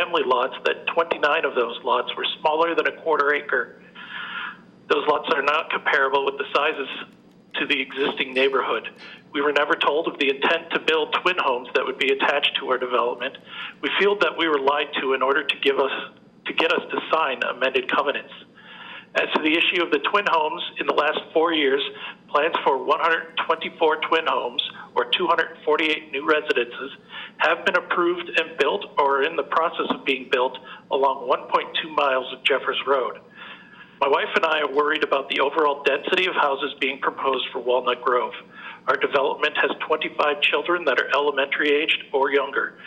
family lots, that 29 of those lots were smaller than a quarter acre. Those lots are not comparable with the sizes to the existing neighborhood. We were never told of the intent to build twin homes that would be attached to our development. We feel that we were lied to in order to get us to sign amended covenants. As to the issue of the twin homes, in the last 4 years, plans for 124 twin homes or 248 new residences have been approved and built or are in the process of being built along 1.2 miles of Jeffers Road. My wife and I are worried about the overall density of houses being proposed for Walnut Grove. Our development has 25 children that are elementary aged or younger.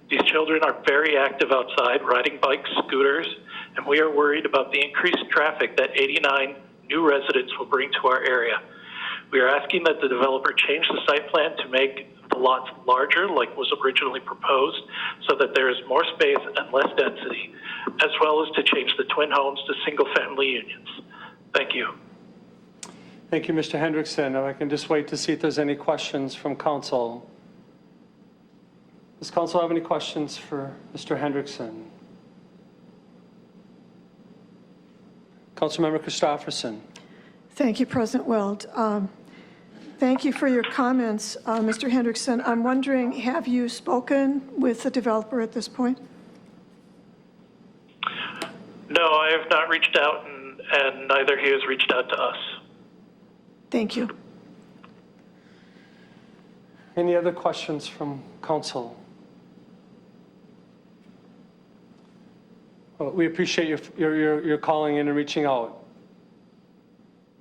These children are very active outside, riding bikes, scooters, and we are worried about the increased traffic that 89 new residents will bring to our area. We are asking that the developer change the site plan to make the lots larger like was originally proposed so that there is more space and less density, as well as to change the twin homes to single-family unions. Thank you. Thank you, Mr. Hendrickson. I can just wait to see if there's any questions from council. Does council have any questions for Mr. Hendrickson? Councilmember Christopherson. Thank you, President Weld. Thank you for your comments, Mr. Hendrickson. I'm wondering, have you spoken with the developer at this point? No, I have not reached out, and neither he has reached out to us. Thank you. Any other questions from council? Well, we appreciate your calling in and reaching out.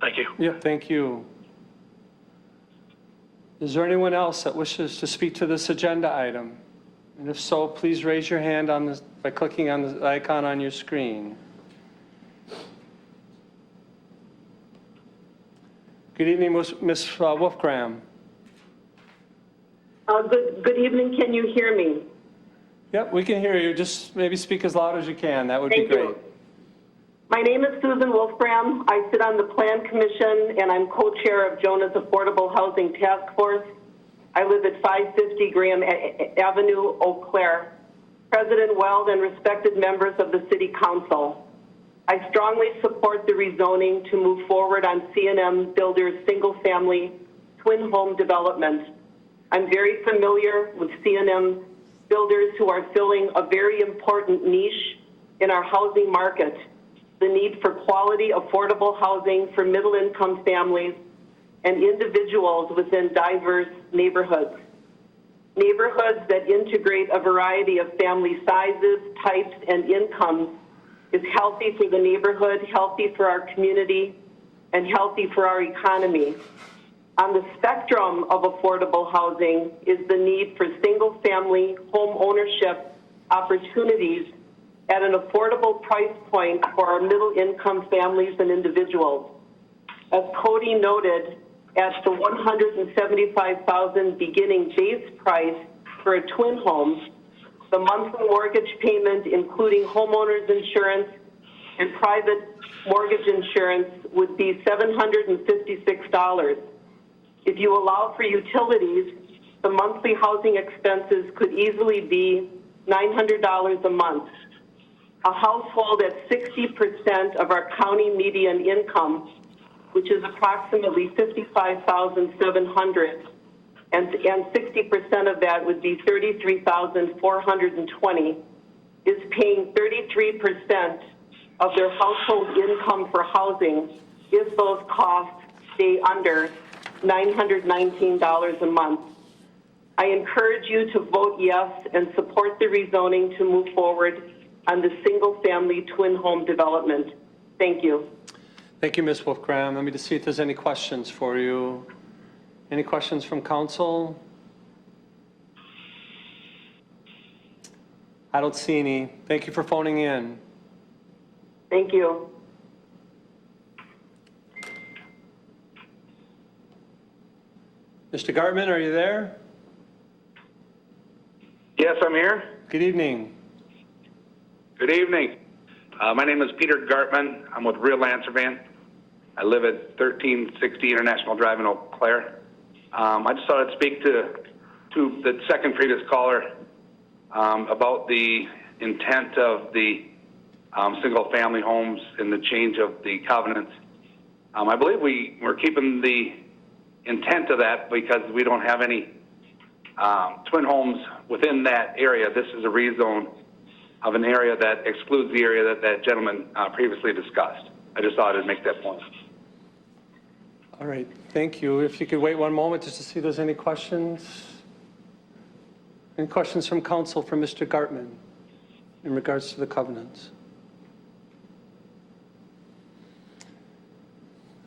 Thank you. Yeah, thank you. Is there anyone else that wishes to speak to this agenda item? And if so, please raise your hand by clicking on the icon on your screen. Good evening, Ms. Wolfgram. Good evening. Can you hear me? Yep, we can hear you. Just maybe speak as loud as you can. That would be great. You. My name is Susan Wolfgram. I sit on the Plan Commission, and I'm co-chair of Jonah's Affordable Housing Task Force. I live at 550 Graham Avenue, Eau Claire. President Weld and respected members of the City Council, I strongly support the rezoning to move forward on C&M Builders' single-family twin home development. I'm very familiar with C&M Builders who are filling a very important niche in our housing market, the need for quality, affordable housing for middle-income families and individuals within diverse neighborhoods. Neighborhoods that integrate a variety of family sizes, types, and incomes is healthy for the neighborhood, healthy for our community, and healthy for our economy. On the spectrum of affordable housing is the need for single-family home ownership opportunities at an affordable price point for our middle-income families and individuals. As Cody noted, at the $175,000 beginning base price for a twin home, the monthly mortgage payment, including homeowners insurance and private mortgage insurance, would be $756. If you allow for utilities, the monthly housing expenses could easily be $900 a month. A household at 60% of our county median income, which is approximately $55,700, and 60% of that would be $33,420, is paying 33% of their household income for housing if those costs stay under $919 a month. I encourage you to vote yes and support the rezoning to move forward on the single-family twin home development. Thank you. Thank you, Ms. Wolfgram. Let me just see if there's any questions for you. Any questions from council? I don't see any. Thank you for phoning in. Thank you. Mr. Gartman, are you there? Yes, I'm here. Good evening. Good evening. My name is Peter Gartman. I'm with Real Land Surveying. I live at 1360 International Drive in Eau Claire. I just thought I'd speak to the second previous caller about the intent of the single-family homes and the change of the covenants. I believe we're keeping the intent of that because we don't have any twin homes within that area. This is a rezone of an area that excludes the area that that gentleman previously discussed. I just thought I'd make that point. All right, thank you. If you could wait one moment just to see if there's any questions. Any questions from council for Mr. Gartman in regards to the covenants?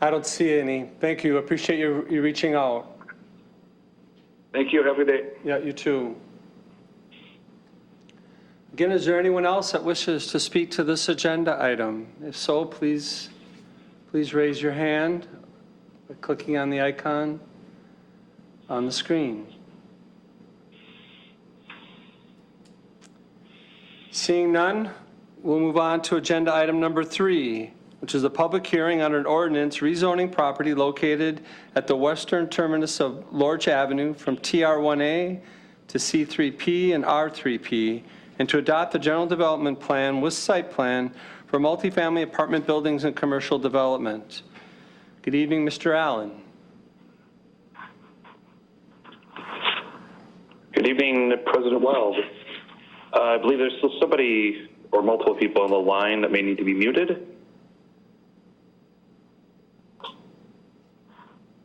I don't see any. Thank you. Appreciate you reaching out. Thank you. Have a good day. Yeah, you too. Again, is there anyone else that wishes to speak to this agenda item? If so, please raise your hand by clicking on the icon on the screen. Seeing none, we'll move on to agenda item number 3, which is a public hearing on an ordinance rezoning property located at the western terminus of Lorch Avenue from TR1A to C3P and R3P, and to adopt the general development plan with site plan for multifamily apartment buildings and commercial development. Good evening, Mr. Allen. Good evening, President Weld. I believe there's still somebody or multiple people on the line that may need to be muted.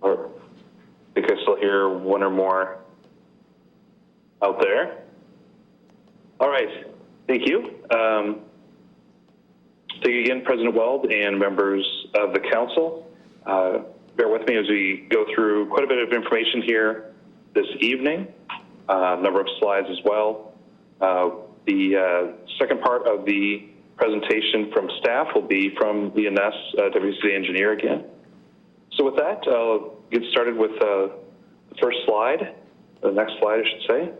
Or I think I still hear one or more out there. All right, thank you. Thank you again, President Weld and members of the council. Bear with me as we go through quite a bit of information here this evening, a number of slides as well. The second part of the presentation from staff will be from Leah Ness, Deputy City Engineer again. So with that, I'll get started with the first slide, the next slide, I should say.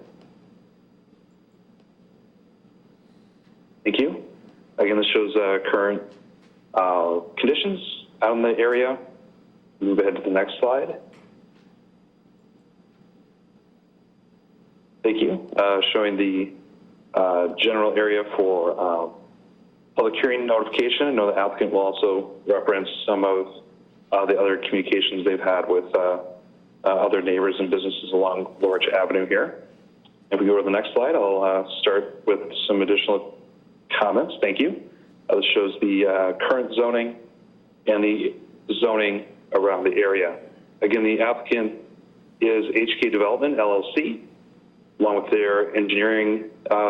Thank you. Again, this shows current conditions out in the area. Move ahead to the next slide. Thank you. Showing the general area for public hearing notification. I know the applicant will also reference some of the other communications they've had with other neighbors and businesses along Lorch Avenue here. If we go to the next slide, I'll start with some additional comments. Thank you. This shows the current zoning and the zoning around the area. Again, the applicant is HK Development, LLC, along with their engineering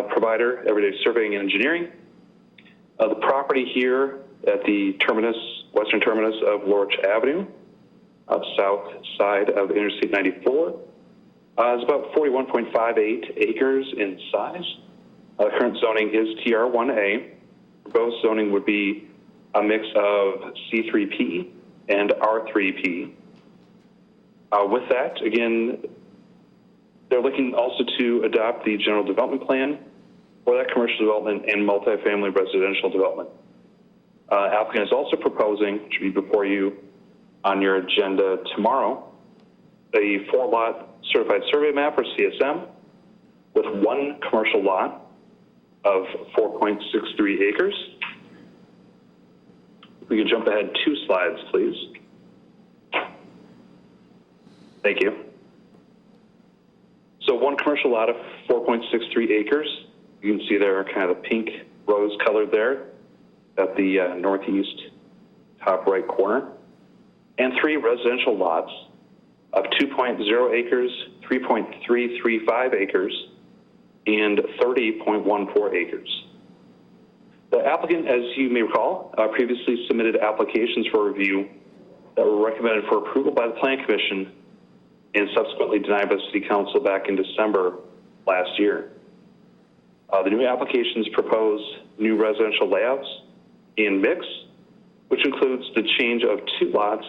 provider, Everyday Surveying and Engineering. The property here at the terminus, western terminus of Lorch Avenue, south side of Interstate 94, is about 41.58 acres in size. Current zoning is TR1A. Proposed zoning would be a mix of C3P and R3P. With that, again, they're looking also to adopt the general development plan for that commercial development and multifamily residential development. Applicant is also proposing, which will be before you on your agenda tomorrow, a 4-lot certified survey map or CSM with 1 commercial lot of 4.63 acres. We can jump ahead 2 slides, please. Thank you. So 1 commercial lot of 4.63 acres. You can see there kind of the pink rose colored there at the northeast top right corner. And 3 residential lots of 2.0 acres, 3.335 acres, and 30.14 acres. The applicant, as you may recall, previously submitted applications for review that were recommended for approval by the Plan Commission and subsequently denied by the City Council back in December last year. The new applications propose new residential layouts in mix, which includes the change of 2 lots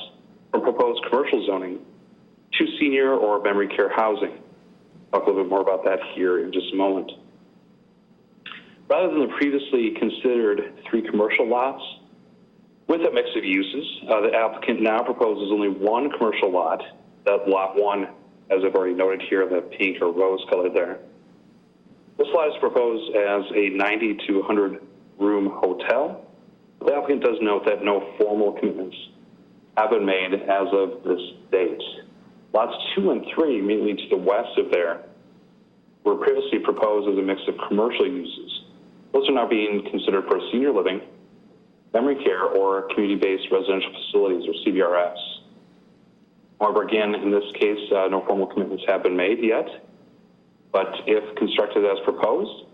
from proposed commercial zoning to senior or memory care housing. Talk a little bit more about that here in just a moment. Rather than the previously considered 3 commercial lots with a mix of uses, the applicant now proposes only 1 commercial lot, that lot 1, as I've already noted here, the pink or rose color there. This lot is proposed as a 90 to 100 room hotel. The applicant does note that no formal commitments have been made as of this date. Lots 2 and 3, immediately to the west of there, were previously proposed as a mix of commercial uses. Those are now being considered for senior living, memory care, or community-based residential facilities, or CBRFs. However, again, in this case, no formal commitments have been made yet, but if constructed as proposed,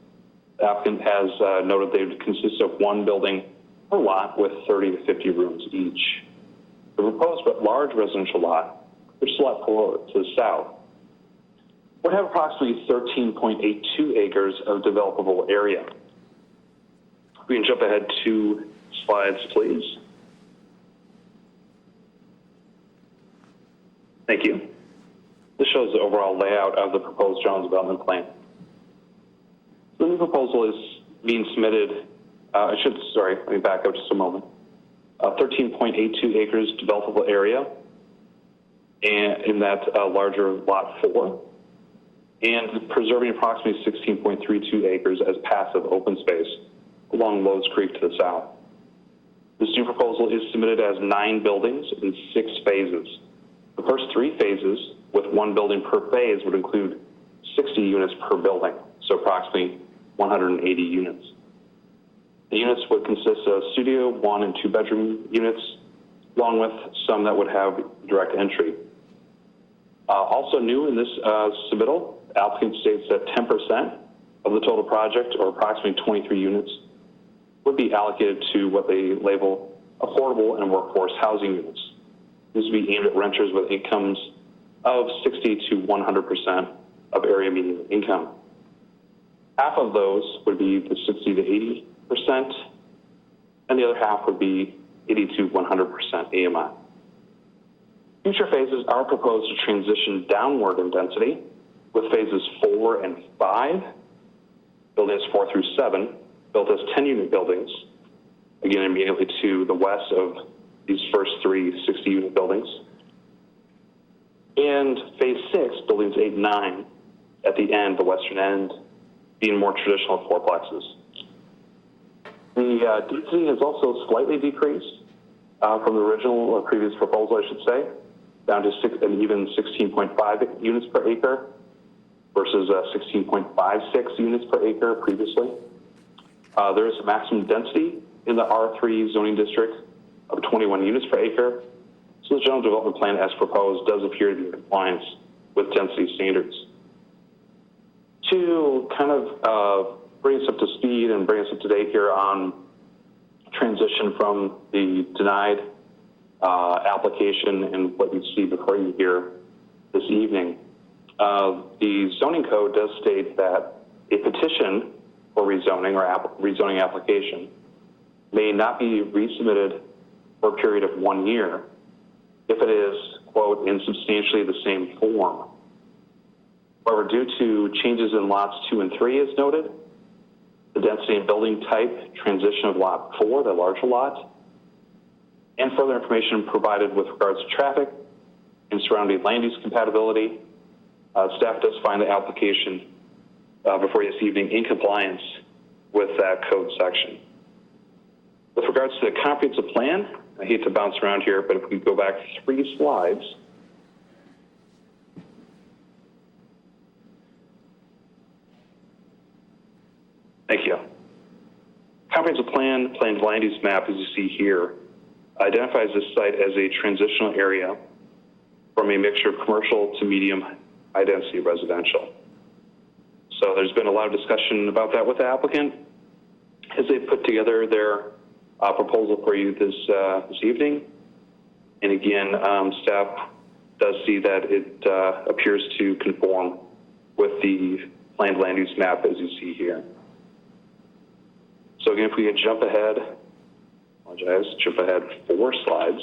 the applicant has noted they would consist of one building per lot with 30 to 50 rooms each. The proposed but large residential lot, which is lot 4 to the south, would have approximately 13.82 acres of developable area. We can jump ahead 2 slides, please. Thank you. This shows the overall layout of the proposed Jones development plan. The new proposal is being submitted, let me back up just a moment. 13.82 acres developable area, and in that larger lot 4, and preserving approximately 16.32 acres as passive open space along Lowe's Creek to the south. This new proposal is submitted as 9 buildings in 6 phases. The first 3 phases, with 1 building per phase, would include 60 units per building, so approximately 180 units. The units would consist of studio, 1 and 2 bedroom units, along with some that would have direct entry. Also new in this submittal, the applicant states that 10% of the total project, or approximately 23 units, would be allocated to what they label affordable and workforce housing units. This would be aimed at renters with incomes of 60 to 100% of area median income. Half of those would be the 60 to 80%, and the other half would be 80 to 100% AMI. Future phases are proposed to transition downward in density, with phases 4 and 5, buildings 4 through 7, built as 10-unit buildings, again immediately to the west of these first 3 60-unit buildings. And phase 6, buildings 8 and 9, at the end, the western end, being more traditional fourplexes. The density has also slightly decreased from the original or previous proposal, I should say, down to an even 16.5 units per acre versus 16.56 units per acre previously. There is a maximum density in the R3 zoning district of 21 units per acre. So the general development plan as proposed does appear to be in compliance with density standards. To kind of bring us up to speed and bring us up to date here on transition from the denied application and what you see before you here this evening, the zoning code does state that a petition for rezoning or rezoning application may not be resubmitted for a period of 1 year if it is, quote, in substantially the same form. However, due to changes in lots 2 and 3 as noted, the density and building type transition of lot 4, the larger lot, and further information provided with regards to traffic and surrounding land use compatibility, staff does find the application before you this evening in compliance with that code section. With regards to the comprehensive plan, I hate to bounce around here, but if we go back 3 slides. Thank you. Comprehensive plan, planned land use map, as you see here, identifies this site as a transitional area from a mixture of commercial to medium high density residential. So there's been a lot of discussion about that with the applicant as they put together their proposal for you this evening. And again, staff does see that it appears to conform with the planned land use map as you see here. So again, if we could jump ahead, jump ahead 4 slides.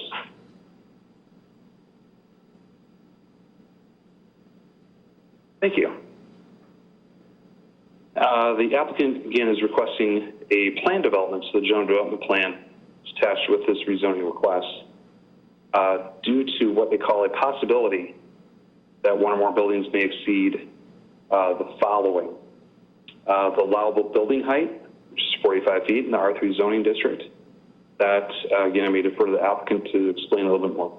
Thank you. The applicant, again, is requesting a plan development, so the general development plan is attached with this rezoning request, due to what they call a possibility that 1 or more buildings may exceed the following. the allowable building height, which is 45 feet in the R3 zoning district. That, again, I may defer to the applicant to explain a little bit more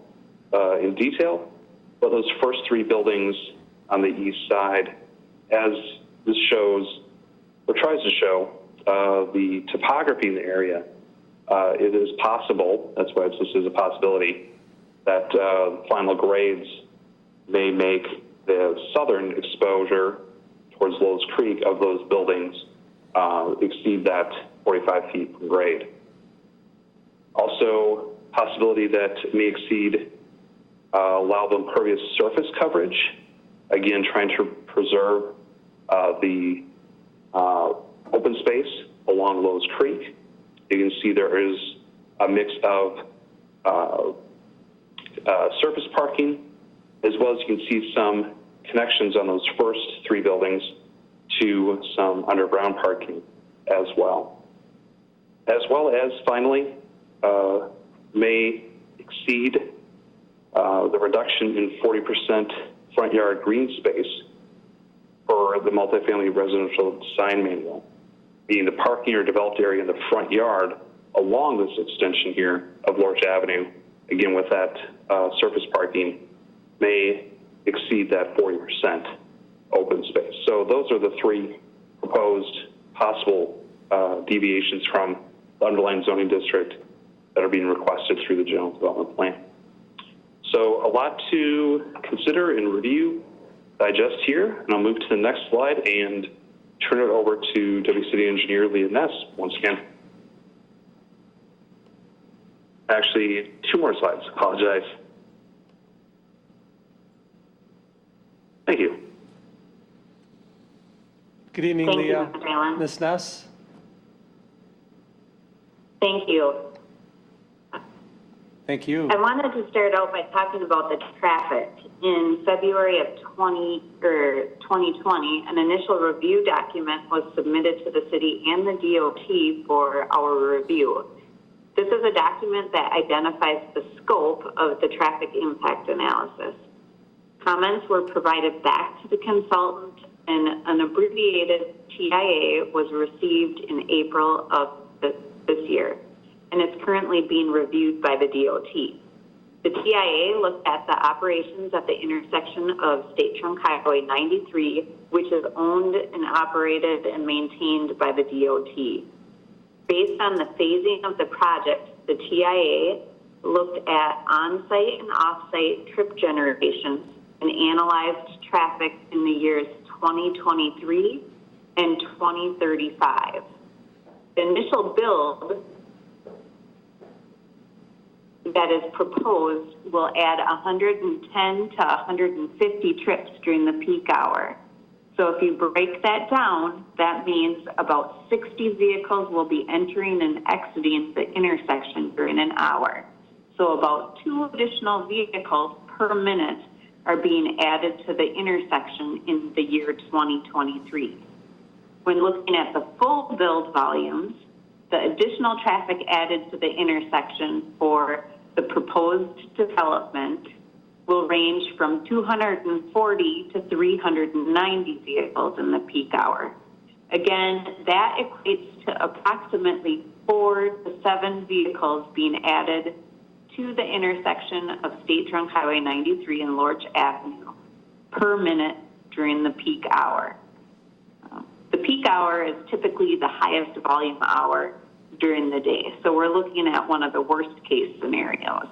in detail. But those first three buildings on the east side, as this shows, or tries to show, the topography in the area, it is possible, that's why it's listed as a possibility, that final grades may make the southern exposure towards Lowe's Creek of those buildings exceed that 45 feet from grade. Also, possibility that may exceed allowable impervious surface coverage, again, trying to preserve the open space along Lowe's Creek. You can see there is a mix of surface parking, as well as you can see some connections on those first three buildings to some underground parking as well. As well as, finally, may exceed the reduction in 40% front yard green space for the multifamily residential design manual, meaning the parking or developed area in the front yard along this extension here of Lorch Avenue, again with that surface parking, may exceed that 40% open space. So those are the three proposed possible deviations from the underlying zoning district that are being requested through the general development plan. So a lot to consider and review, digest here, and I'll move to the next slide and turn it over to Deputy City Engineer Leah Ness once again. Actually, two more slides, apologize. Thank you. Good evening, Thank you, Leah. Mr. Allen. Ms. Ness? Thank you. Thank you. I wanted to start out by talking about the traffic. In February of 2020, an initial review document was submitted to the city and the DOT for our review. This is a document that identifies the scope of the traffic impact analysis. Comments were provided back to the consultant, and an abbreviated TIA was received in April of this year, and it's currently being reviewed by the DOT. The TIA looked at the operations at the intersection of State Trunk Highway 93, which is owned and operated and maintained by the DOT. Based on the phasing of the project, the TIA looked at on-site and off-site trip generations and analyzed traffic in the years 2023 and 2035. The initial build that is proposed will add 110 to 150 trips during the peak hour. So if you break that down, that means about 60 vehicles will be entering and exiting the intersection during an hour. So about 2 additional vehicles per minute are being added to the intersection in the year 2023. When looking at the full build volumes, the additional traffic added to the intersection for the proposed development will range from 240 to 390 vehicles in the peak hour. Again, that equates to approximately 4 to 7 vehicles being added to the intersection of State Trunk Highway 93 and Lorch Avenue per minute during the peak hour. The peak hour is typically the highest volume hour during the day, so we're looking at one of the worst case scenarios.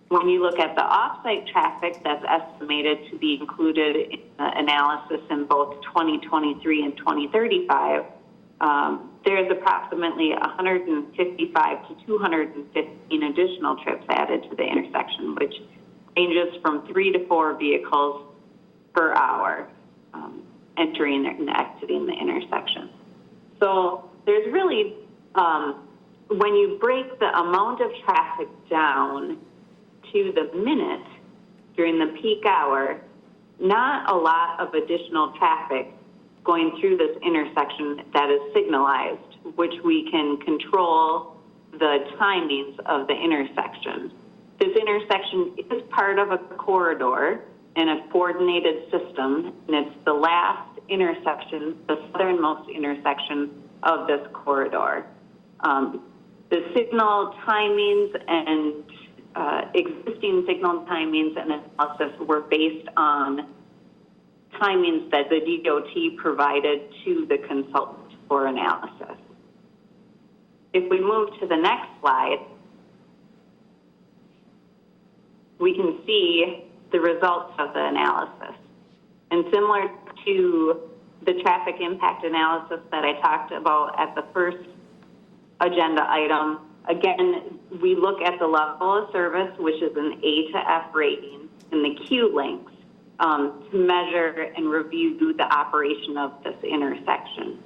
When you look at the off-site traffic that's estimated to be included in the analysis in both 2023 and 2035, there's approximately 155 to 215 additional trips added to the intersection, which ranges from 3 to 4 vehicles per hour entering and exiting the intersection. So there's really, when you break the amount of traffic down to the minute during the peak hour, not a lot of additional traffic going through this intersection that is signalized, which we can control the timings of the intersection. This intersection is part of a corridor and a coordinated system, and it's the last intersection, the southernmost intersection of this corridor. The signal timings and existing signal timings and analysis were based on timings that the DOT provided to the consultant for analysis. If we move to the next slide, we can see the results of the analysis. And similar to the traffic impact analysis that I talked about at the first agenda item, again, we look at the level of service, which is an A to F rating, and the Q links to measure and review the operation of this intersection.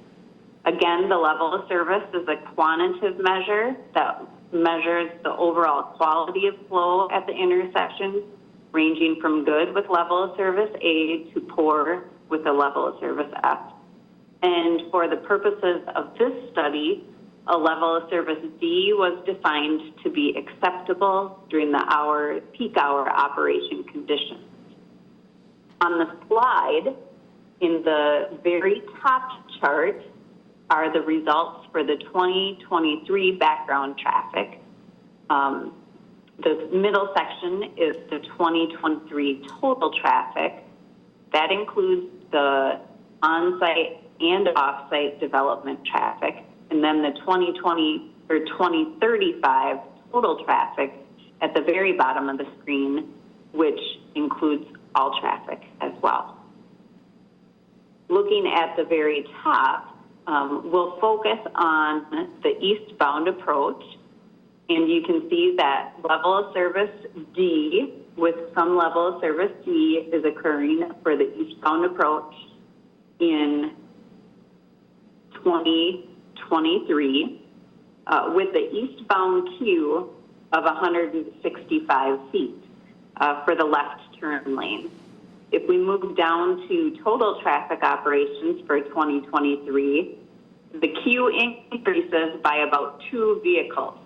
Again, the level of service is a quantitative measure that measures the overall quality of flow at the intersection, ranging from good with level of service A to poor with a level of service F. And for the purposes of this study, a level of service D was defined to be acceptable during the peak hour operation conditions. On the slide, in the very top chart, are the results for the 2023 background traffic. The middle section is the 2023 total traffic. That includes the on-site and off-site development traffic. And then the 2035 total traffic at the very bottom of the screen, which includes all traffic as well. Looking at the very top, we'll focus on the eastbound approach, and you can see that level of service D with some level of service D is occurring for the eastbound approach in 2023 with the eastbound queue of 165 feet for the left turn lane. If we move down to total traffic operations for 2023, the queue increases by about 2 vehicles.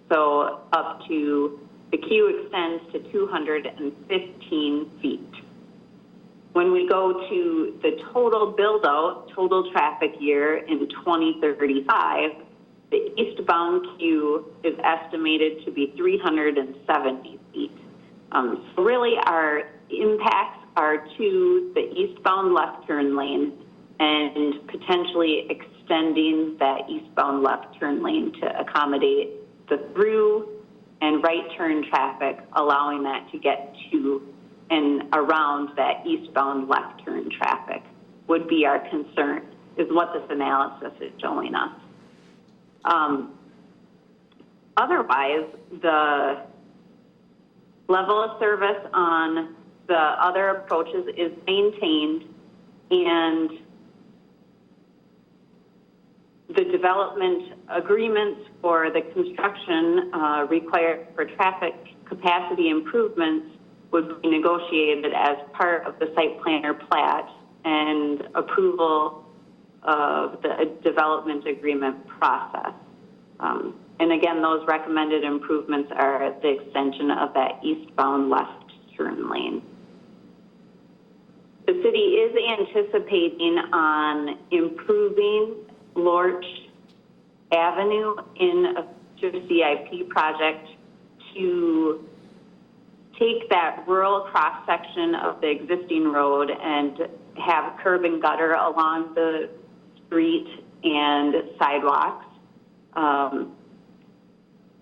So up to, the queue extends to 215 feet. When we go to the total build-out, total traffic year in 2035, the eastbound queue is estimated to be 370 feet. So really our impacts are to the eastbound left turn lane and potentially extending that eastbound left turn lane to accommodate the through and right turn traffic, allowing that to get to and around that eastbound left turn traffic would be our concern, is what this analysis is showing us. Otherwise, the level of service on the other approaches is maintained, and the development agreements for the construction required for traffic capacity improvements would be negotiated as part of the site planner plat and approval of the development agreement process. And again, those recommended improvements are the extension of that eastbound left turn lane. The city is anticipating on improving Lorch Avenue in a CIP project to take that rural cross-section of the existing road and have curb and gutter along the street and sidewalks.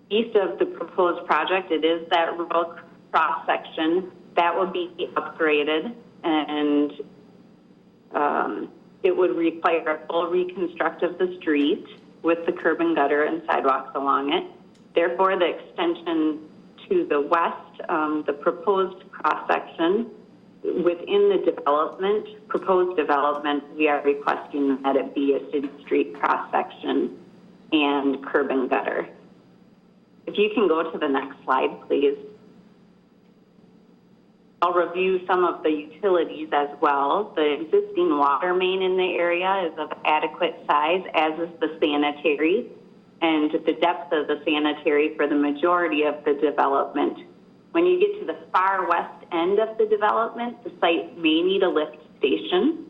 East of the proposed project, it is that rural cross-section that will be upgraded, and it would require a full reconstruct of the street with the curb and gutter and sidewalks along it. Therefore, the extension to the west, the proposed cross-section within the proposed development, we are requesting that it be a city street cross-section and curb and gutter. If you can go to the next slide, please. I'll review some of the utilities as well. The existing water main in the area is of adequate size, as is the sanitary, and the depth of the sanitary for the majority of the development. When you get to the far west end of the development, the site may need a lift station.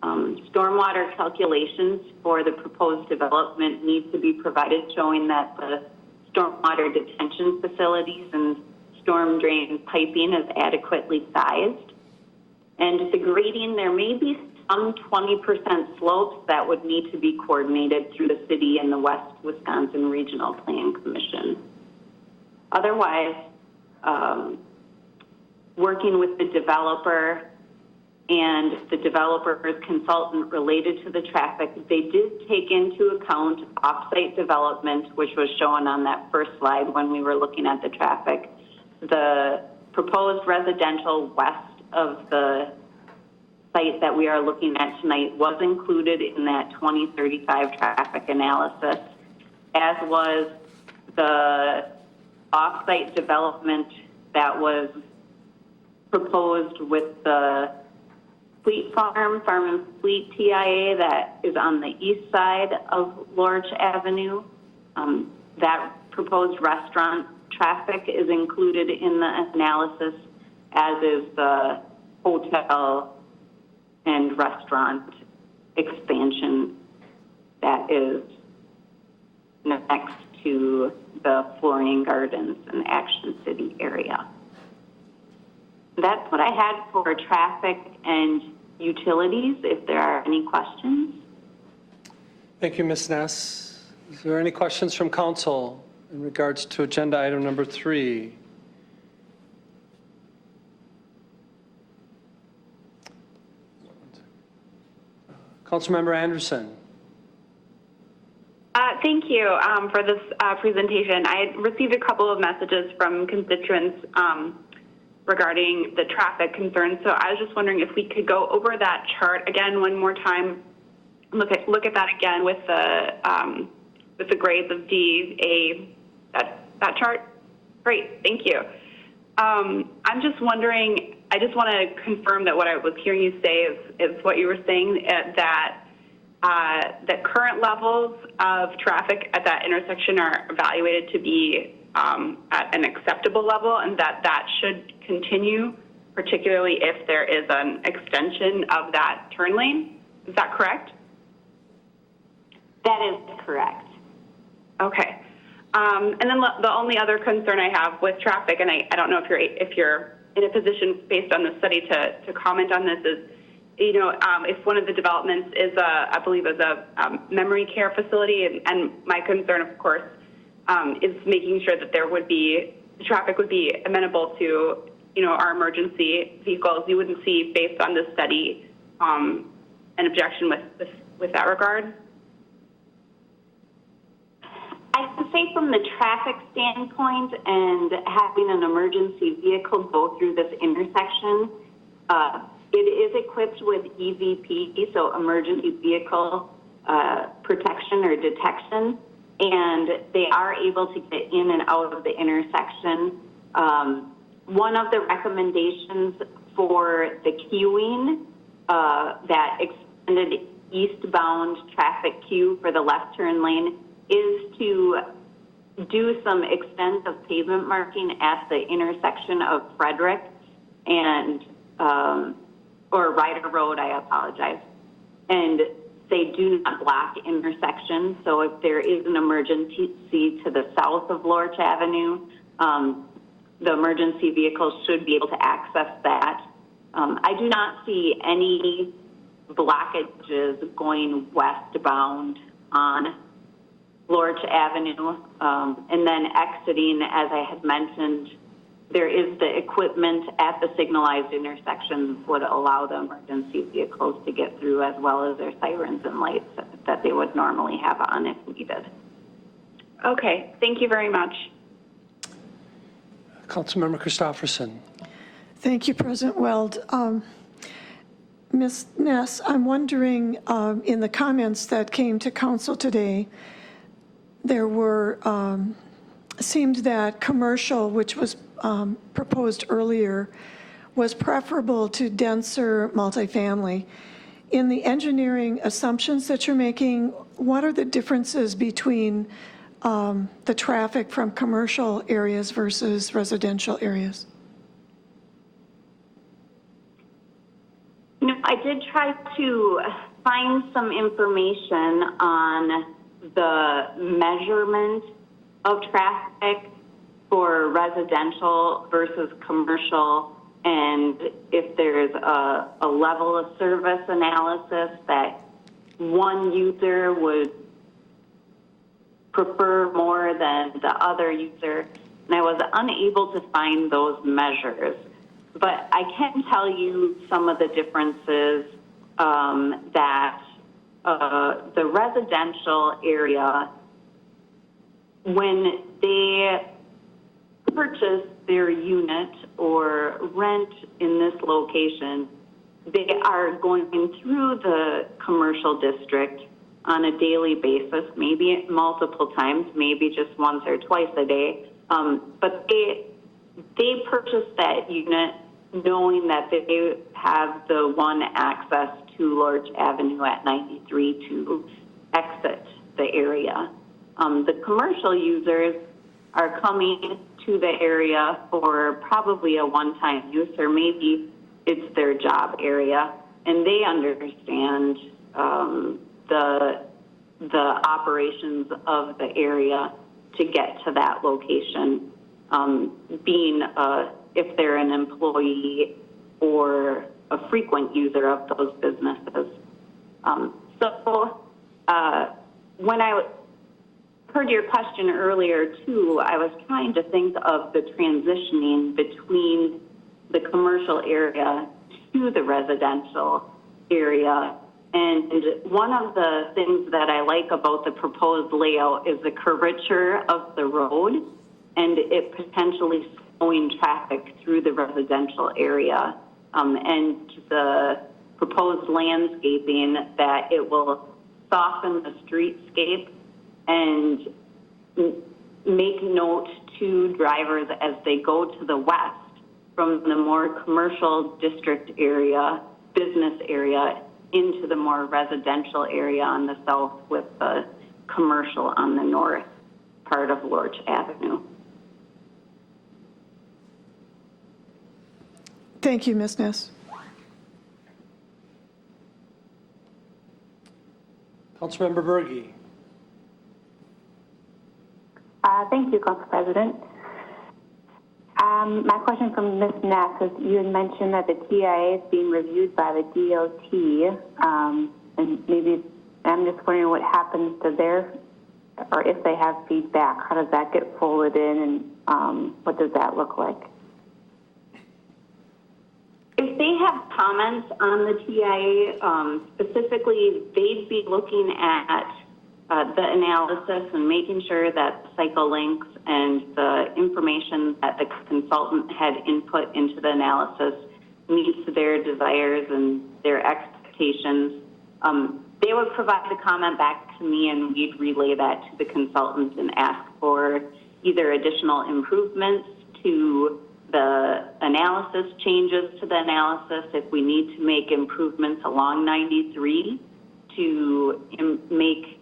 stormwater calculations for the proposed development need to be provided, showing that the stormwater detention facilities and storm drain piping is adequately sized. And the grading, there may be some 20% slopes that would need to be coordinated through the city and the West Wisconsin Regional Plan Commission. Otherwise, working with the developer and the developer's consultant related to the traffic, they did take into account off-site development, which was shown on that first slide when we were looking at the traffic. The proposed residential west of the site that we are looking at tonight was included in that 2035 traffic analysis, as was the off-site development that was proposed with the Fleet Farm and Fleet TIA that is on the east side of Lorch Avenue. That proposed restaurant traffic is included in the analysis, as is the hotel and restaurant expansion that is next to the Florian Gardens and Action City area. That's what I had for traffic and utilities, if there are any questions. Thank you, Ms. Ness. Is there any questions from council in regards to agenda item number 3? Councilmember Anderson. Thank you for this presentation. I received a couple of messages from constituents regarding the traffic concerns. So I was just wondering if we could go over that chart again one more time. Look at that again with the grades of D, A, that chart. Great, thank you. I'm just wondering. I just want to confirm that what I was hearing you say is what you were saying, that current levels of traffic at that intersection are evaluated to be at an acceptable level, and that should continue, particularly if there is an extension of that turn lane. Is that correct? That is correct. Okay. And then the only other concern I have with traffic, and I don't know if you're in a position based on the study to comment on this, is, if one of the developments is I believe is a memory care facility, and my concern, of course, is making sure that the traffic would be amenable to, our emergency vehicles. You wouldn't see, based on this study, an objection with that regard? I can say from the traffic standpoint and having an emergency vehicle go through this intersection, it is equipped with EVP, so emergency vehicle protection or detection, and they are able to get in and out of the intersection. One of the recommendations for the queuing, that extended eastbound traffic queue for the left turn lane, is to do some extensive pavement marking at the intersection of Frederick and, or Ryder Road, I apologize. And they do not block intersections. So if there is an emergency to the south of Lorch Avenue, the emergency vehicles should be able to access that. I do not see any blockages going westbound on Lorch Avenue, and then exiting, as I had mentioned, there is the equipment at the signalized intersections would allow the emergency vehicles to get through, as well as their sirens and lights that they would normally have on if needed. Okay, thank you very much. Councilmember Christopherson. Thank you, President Weld. Ms. Ness, I'm wondering, in the comments that came to council today, there were, seemed that commercial, which was proposed earlier, was preferable to denser multifamily. In the engineering assumptions that you're making, what are the differences between the traffic from commercial areas versus residential areas? I I did try to find some information on the measurement of traffic for residential versus commercial, and if there's a level of service analysis that one user would prefer more than the other user, and I was unable to find those measures. But I can tell you some of the differences that the residential area, when they purchase their unit or rent in this location, they are going through the commercial district on a daily basis, maybe multiple times, maybe just once or twice a day. But they purchase that unit knowing that they have the one access to Lorch Avenue at 93 to exit the area. The commercial users are coming to the area for probably a one-time use, or maybe it's their job area, and they understand the operations of the area to get to that location, being if they're an employee or a frequent user of those businesses. When I heard your question earlier too, I was trying to think of the transitioning between the commercial area to the residential area. And one of the things that I like about the proposed layout is the curvature of the road and it potentially slowing traffic through the residential area. And the proposed landscaping that it will soften the streetscape and make note to drivers as they go to the west from the more commercial district area, business area, into the more residential area on the south with the commercial on the north part of Lorch Avenue. Thank you, Ms. Ness. Councilmember Berge. Thank you, Council President. My question from Ms. Ness is, you had mentioned that the TIA is being reviewed by the DOT, and maybe I'm just wondering what happens to their, or if they have feedback, how does that get folded in, and what does that look like? If they have comments on the TIA, specifically, they'd be looking at the analysis and making sure that cycle links and the information that the consultant had input into the analysis meets their desires and their expectations. They would provide the comment back to me and we'd relay that to the consultant and ask for either additional improvements to the analysis, changes to the analysis, if we need to make improvements along 93 to make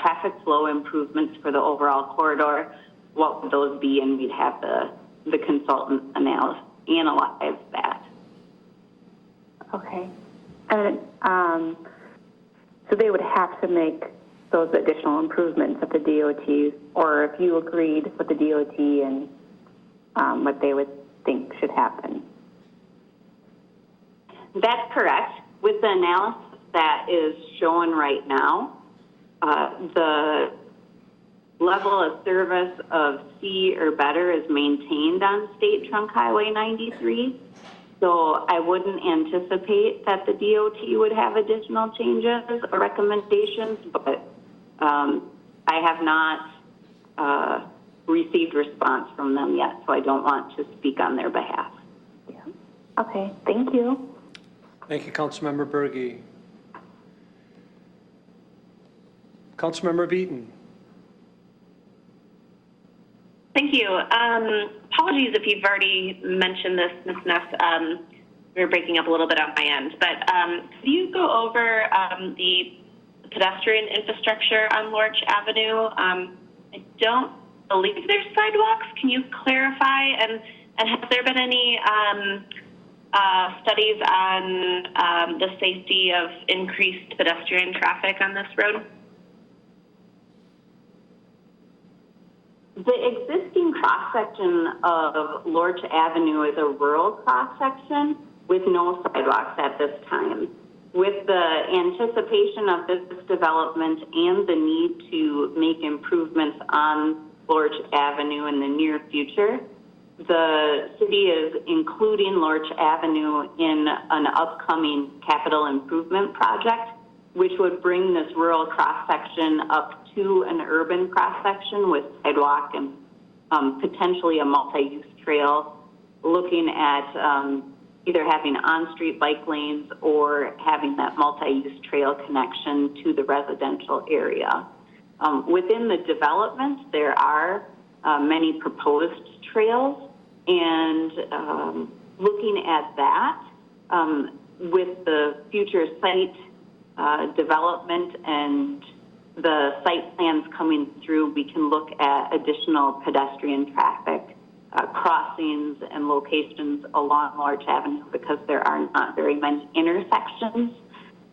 traffic flow improvements for the overall corridor, what would those be? And we'd have the consultant analyze that. Okay. And so they would have to make those additional improvements at the DOT, or if you agreed with the DOT and what they would think should happen. That's correct. With the analysis that is shown right now, the level of service of C or better is maintained on State Trunk Highway 93. So I wouldn't anticipate that the DOT would have additional changes or recommendations, but I have not received response from them yet, so I don't want to speak on their behalf. Yeah. Okay, thank you. Thank you, Councilmember Berge. Councilmember Beaton. Thank you. Apologies if you've already mentioned this, Ms. Ness. We were breaking up a little bit on my end, but could you go over the pedestrian infrastructure on Lorch Avenue? I don't believe there's sidewalks. Can you clarify? And has there been any studies on the safety of increased pedestrian traffic on this road? The existing cross-section of Lorch Avenue is a rural cross-section with no sidewalks at this time. With the anticipation of this development and the need to make improvements on Lorch Avenue in the near future, the city is including Lorch Avenue in an upcoming capital improvement project, which would bring this rural cross-section up to an urban cross-section with sidewalk and potentially a multi-use trail, looking at either having on-street bike lanes or having that multi-use trail connection to the residential area. Within the development, there are many proposed trails, and looking at that, with the future site development and the site plans coming through, we can look at additional pedestrian traffic crossings and locations along Lorch Avenue because there are not very many intersections,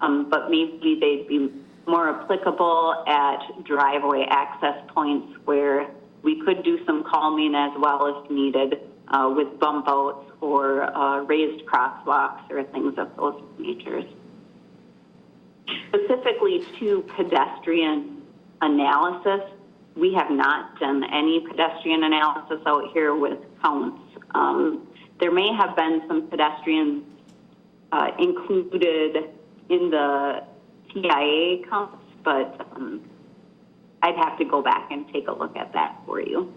but maybe they'd be more applicable at driveway access points where we could do some calming as well as needed with bump outs or raised crosswalks or things of those natures. Specifically to pedestrian analysis, we have not done any pedestrian analysis out here with counts. There may have been some pedestrians included in the TIA counts, but I'd have to go back and take a look at that for you.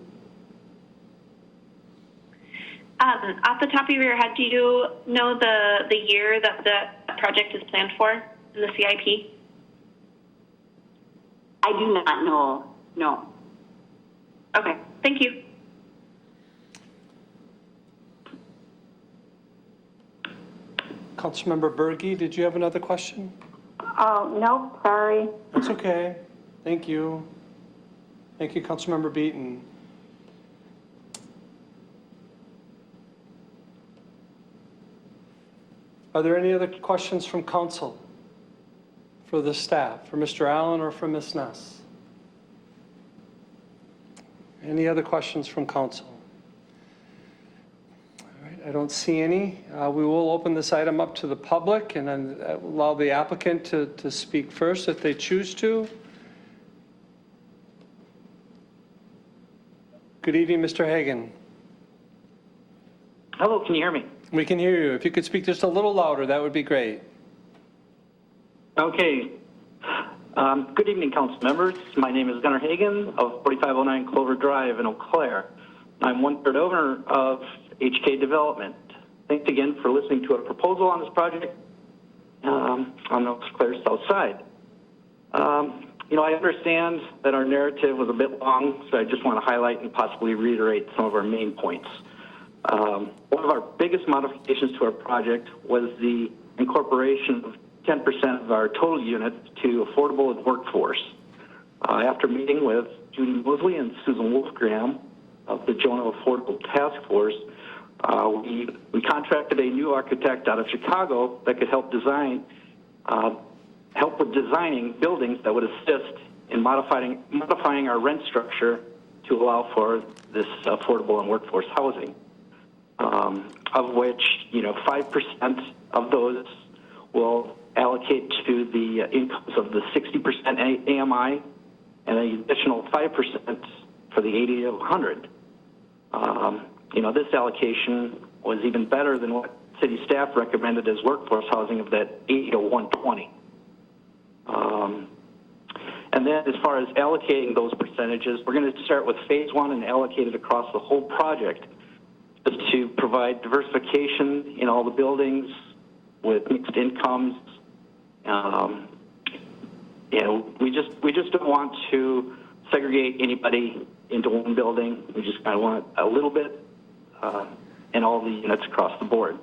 Off the top of your head, do you know the year that the project is planned for in the CIP? I do not know, no. Okay, thank you. Councilmember Berge, did you have another question? Oh, no, sorry. That's okay. Thank you. Thank you, Councilmember Beaton. Are there any other questions from council for the staff, for Mr. Allen or for Ms. Ness? Any other questions from council? All right, I don't see any. We will open this item up to the public and then allow the applicant to speak first if they choose to. Good evening, Mr. Hagan. Hello, can you hear me? We can hear you. If you could speak just a little louder, that would be great. Okay. Good evening, council members. My name is Gunnar Hagan of 4509 Clover Drive in Eau Claire. I'm one-third owner of HK Development. Thanks again for listening to a proposal on this project on Eau Claire South Side. You know, I understand that our narrative was a bit long, so I just want to highlight and possibly reiterate some of our main points. One of our biggest modifications to our project was the incorporation of 10% of our total units to affordable and workforce. After meeting with Judy Mosley and Susan Wolfgram of the Jonah Affordable Task Force, we contracted a new architect out of Chicago that could help with designing buildings that would assist in modifying our rent structure to allow for this affordable and workforce housing. Of which, 5% of those will allocate to the incomes of the 60% AMI and an additional 5% for the 80 to 100. This allocation was even better than what city staff recommended as workforce housing of that 80 to 120. And then as far as allocating those percentages, we're going to start with phase one and allocate it across the whole project to provide diversification in all the buildings with mixed incomes. We just don't want to segregate anybody into one building. We just kind of want a little bit in all the units across the board,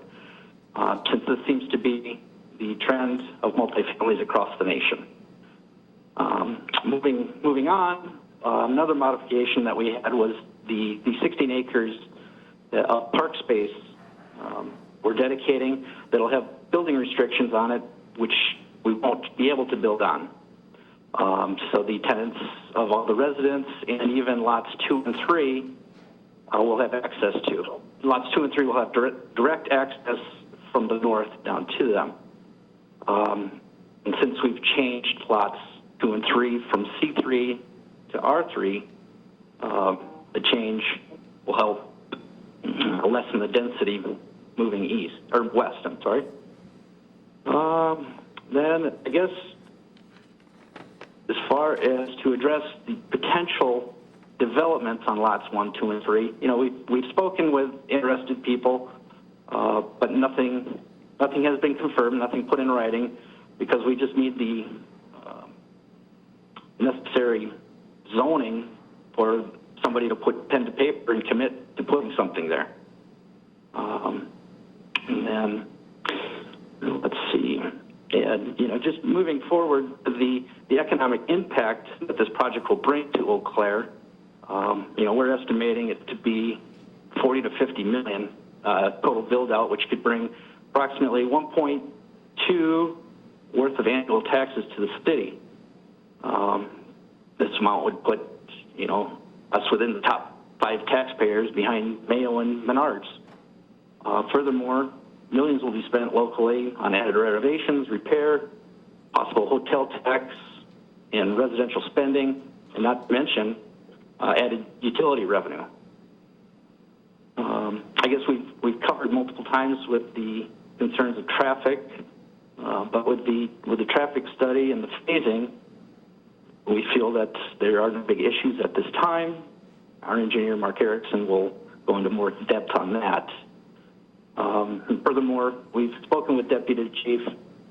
since this seems to be the trend of multifamilies across the nation. Moving on, another modification that we had was the 16 acres of park space we're dedicating that'll have building restrictions on it, which we won't be able to build on. So the tenants of all the residents and even lots 2 and 3 will have access to. Lots 2 and 3 will have direct access from the north down to them. And since we've changed lots 2 and 3 from C3 to R3, the change will help lessen the density moving east, or west, I'm sorry. Then I guess as far as to address the potential developments on lots 1, 2, and 3, you know, we've spoken with interested people, but nothing has been confirmed, nothing put in writing, because we just need the necessary zoning for somebody to put pen to paper and commit to putting something there. And then, let's see, and, you know, just moving forward, the economic impact that this project will bring to Eau Claire, you know, we're estimating it to be 40 to 50 million total build out, which could bring approximately 1.2 worth of annual taxes to the city. This amount would put, you know, us within the top 5 taxpayers behind Mayo and Menards. Furthermore, millions will be spent locally on added renovations, repair, possible hotel tax, and residential spending, and not to mention added utility revenue. I guess we've covered multiple times with the concerns of traffic, but with the traffic study and the phasing, we feel that there are no big issues at this time. Our engineer, Mark Erickson, will go into more depth on that. And furthermore, we've spoken with Deputy Chief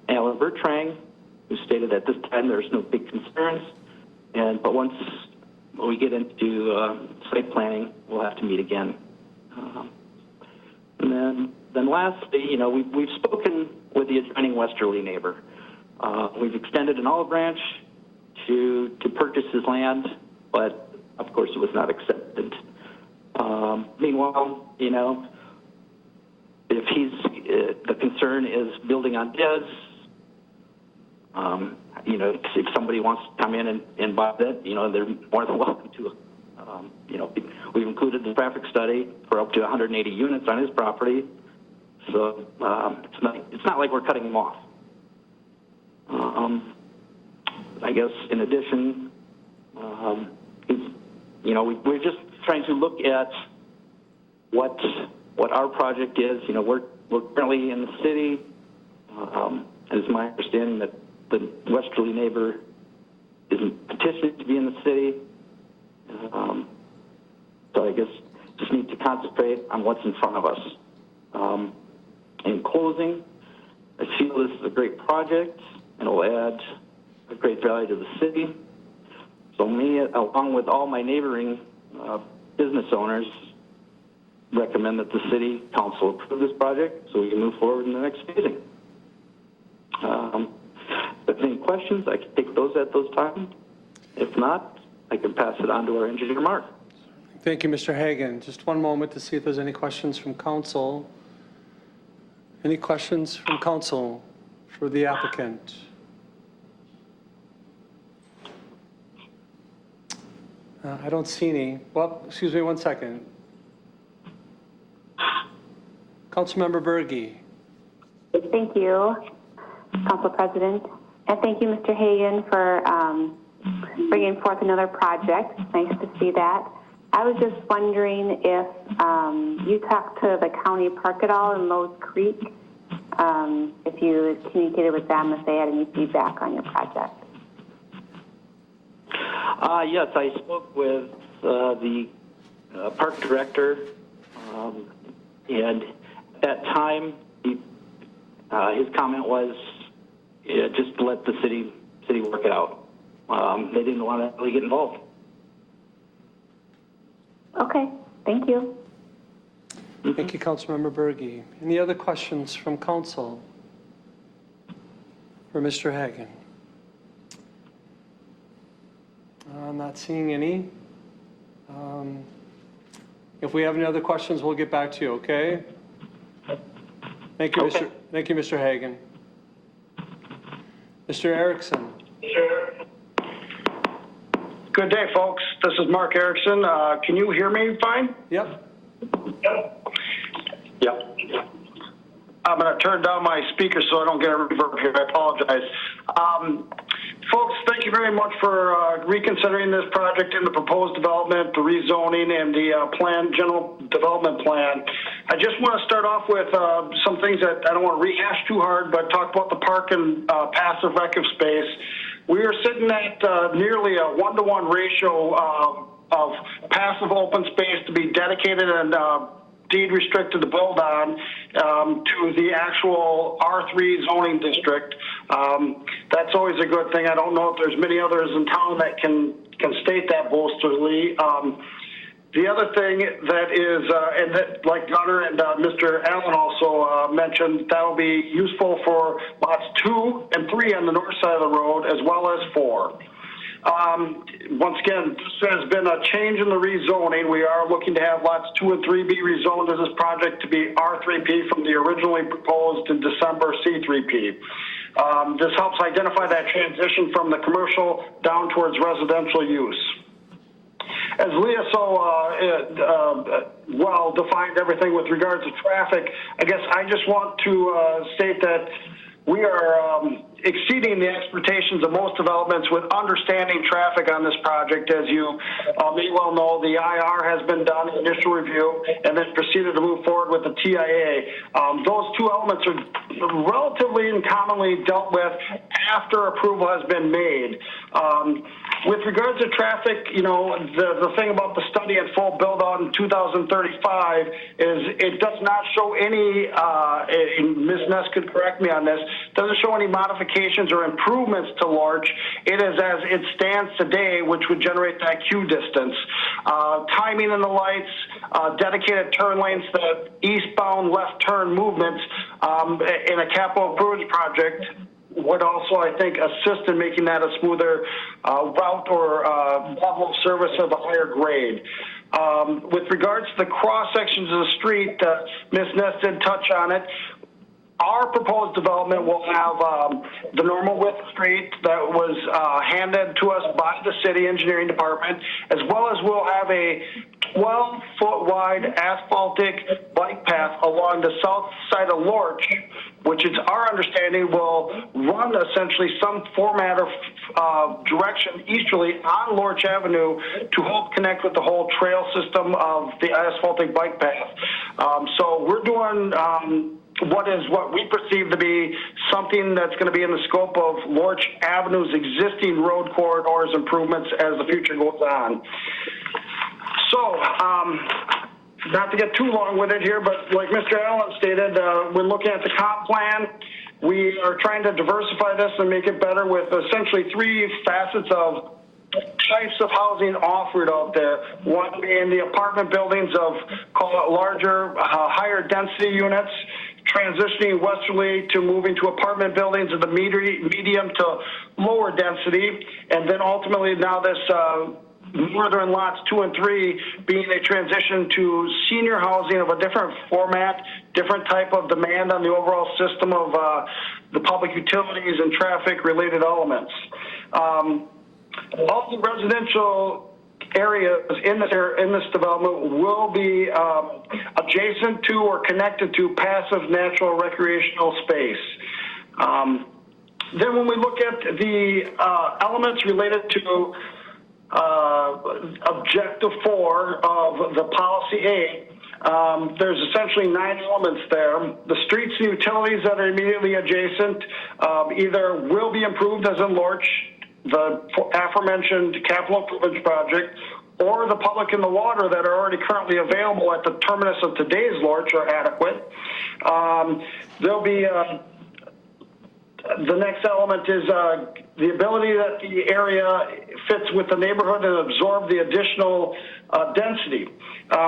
Alan Bertrand, who stated at this time there's no big concerns, but once we get into site planning, we'll have to meet again. And then lastly, you know, we've spoken with the adjoining westerly neighbor. We've extended an olive branch to purchase his land, but of course it was not accepted. Meanwhile, you know, if the concern is building on DES, you know, if somebody wants to come in and buy that, you know, they're more than welcome to. You know, we've included the traffic study for up to 180 units on his property, so it's not like we're cutting him off. I guess in addition, you know, we're just trying to look at what our project is. You know, we're currently in the city. It's my understanding that the westerly neighbor isn't petitioning to be in the city. So I guess just need to concentrate on what's in front of us. In closing, I feel this is a great project and it will add a great value to the city. So me, along with all my neighboring business owners, recommend that the city council approve this project so we can move forward in the next phasing. If there's any questions, I can take those at those times. If not, I can pass it on to our engineer, Mark. Thank you, Mr. Hagan. Just one moment to see if there's any questions from council. Any questions from council for the applicant? I don't see any. Well, excuse me one second. Councilmember Berge. Thank you, Council President. And thank you, Mr. Hagan, for bringing forth another project. It's nice to see that. I was just wondering if you talked to the county park at all in Lowe's Creek, if you communicated with them, if they had any feedback on your project. Yes, I spoke with the park director, and at that time, his comment was just to let the city work it out. They didn't want to really get involved. Okay, thank you. Thank you, Councilmember Berge. Any other questions from council for Mr. Hagan? I'm not seeing any. If we have any other questions, we'll get back to you, okay? Thank you, Okay. Mr. Hagan. Mr. Erickson. Good day, folks. This is Mark Erickson. Can you hear me fine? Yep. Yeah. I'm going to turn down my speaker so I don't get a reverb here. I apologize. Folks, thank you very much for reconsidering this project in the proposed development, the rezoning, and the general development plan. I just want to start off with some things that I don't want to rehash too hard, but talk about the park and passive rec of space. We are sitting at nearly a 1-to-1 ratio of passive open space to be dedicated and deed restricted to build on to the actual R3 zoning district. That's always a good thing. I don't know if there's many others in town that can state that boastfully. The other thing that is, and that, like Gunnar and Mr. Allen also mentioned, that will be useful for lots 2 and 3 on the north side of the road, as well as 4. Once again, this has been a change in the rezoning. We are looking to have lots 2 and 3 be rezoned as this project to be R3P from the originally proposed in December C3P. This helps identify that transition from the commercial down towards residential use. As Leah so well defined everything with regards to traffic, I guess I just want to state that we are exceeding the expectations of most developments with understanding traffic on this project. As you may well know, the IR has been done, initial review, and then proceeded to move forward with the TIA. Those 2 elements are relatively and commonly dealt with after approval has been made. With regards to traffic, you know, the thing about the study at full build out in 2035 is it does not show any, and Ms. Ness could correct me on this, doesn't show any modifications or improvements to Lorch. It is as it stands today, which would generate that queue distance. Timing in the lights, dedicated turn lanes, the eastbound left turn movements in a capital improvements project would also, I think, assist in making that a smoother route or level of service of a higher grade. With regards to the cross sections of the street, Ms. Ness did touch on it. Our proposed development will have the normal width street that was handed to us by the city engineering department, as well as we'll have a 12-foot wide asphaltic bike path along the south side of Lorch, which is our understanding will run essentially some format of direction easterly on Lorch Avenue to help connect with the whole trail system of the asphaltic bike path. So we're doing what we perceive to be something that's going to be in the scope of Lorch Avenue's existing road corridors improvements as the future goes on. So, not to get too long with it here, but like Mr. Allen stated, we're looking at the comp plan. We are trying to diversify this and make it better with essentially 3 facets of types of housing offered out there. One being the apartment buildings of, call it larger, higher density units, transitioning westerly to moving to apartment buildings of the medium to lower density, and then ultimately now this northern lots 2 and 3 being a transition to senior housing of a different format, different type of demand on the overall system of the public utilities and traffic related elements. All the residential areas in this development will be adjacent to or connected to passive natural recreational space. Then when we look at the elements related to Objective 4 of the Policy A, there's essentially 9 elements there. The streets and utilities that are immediately adjacent either will be improved, as in Lorch, the aforementioned capital improvements project, or the public and the water that are already currently available at the terminus of today's Lorch are adequate. There'll be the next element is the ability that the area fits with the neighborhood and absorb the additional density.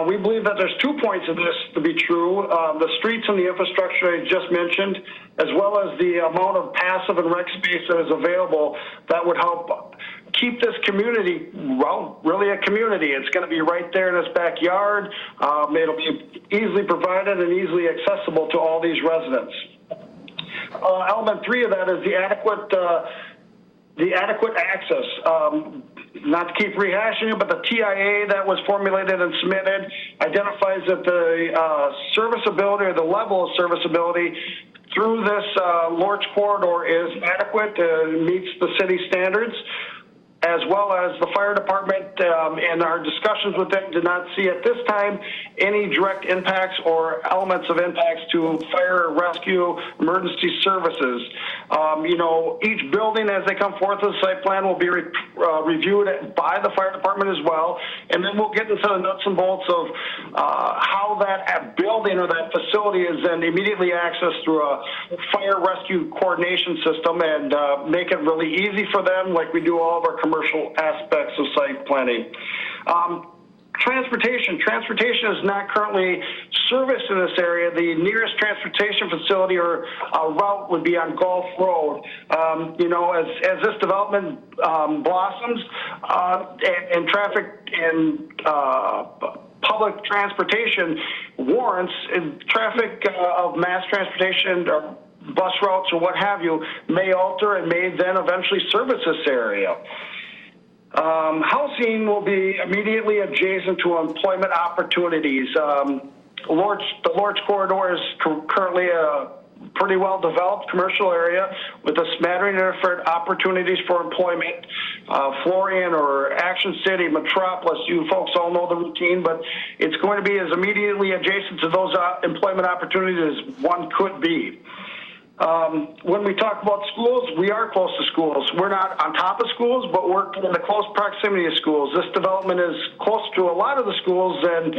We believe that there's 2 points of this to be true. The streets and the infrastructure I just mentioned, as well as the amount of passive and rec space that is available that would help keep this community, well, really a community. It's going to be right there in its backyard. It'll be easily provided and easily accessible to all these residents. Element 3 of that is the adequate access. Not to keep rehashing it, but the TIA that was formulated and submitted identifies that the serviceability or the level of serviceability through this Lorch corridor is adequate, meets the city standards, as well as the fire department in our discussions with them did not see at this time any direct impacts or elements of impacts to fire, rescue, emergency services. You know, each building as they come forth with the site plan will be reviewed by the fire department as well, and then we'll get into the nuts and bolts of how that building or that facility is then immediately accessed through a fire rescue coordination system and make it really easy for them like we do all of our commercial aspects of site planning. Transportation is not currently serviced in this area. The nearest transportation facility or route would be on Gulf Road. You know, as this development blossoms and traffic and public transportation warrants, traffic of mass transportation or bus routes or what have you may alter and may then eventually service this area. Housing will be immediately adjacent to employment opportunities. The Lorch corridor is currently a pretty well developed commercial area with a smattering of different opportunities for employment. Florian or Action City, Metropolis, you folks all know the routine, but it's going to be as immediately adjacent to those employment opportunities as one could be. When we talk about schools, we are close to schools. We're not on top of schools, but we're in the close proximity of schools. This development is close to a lot of the schools and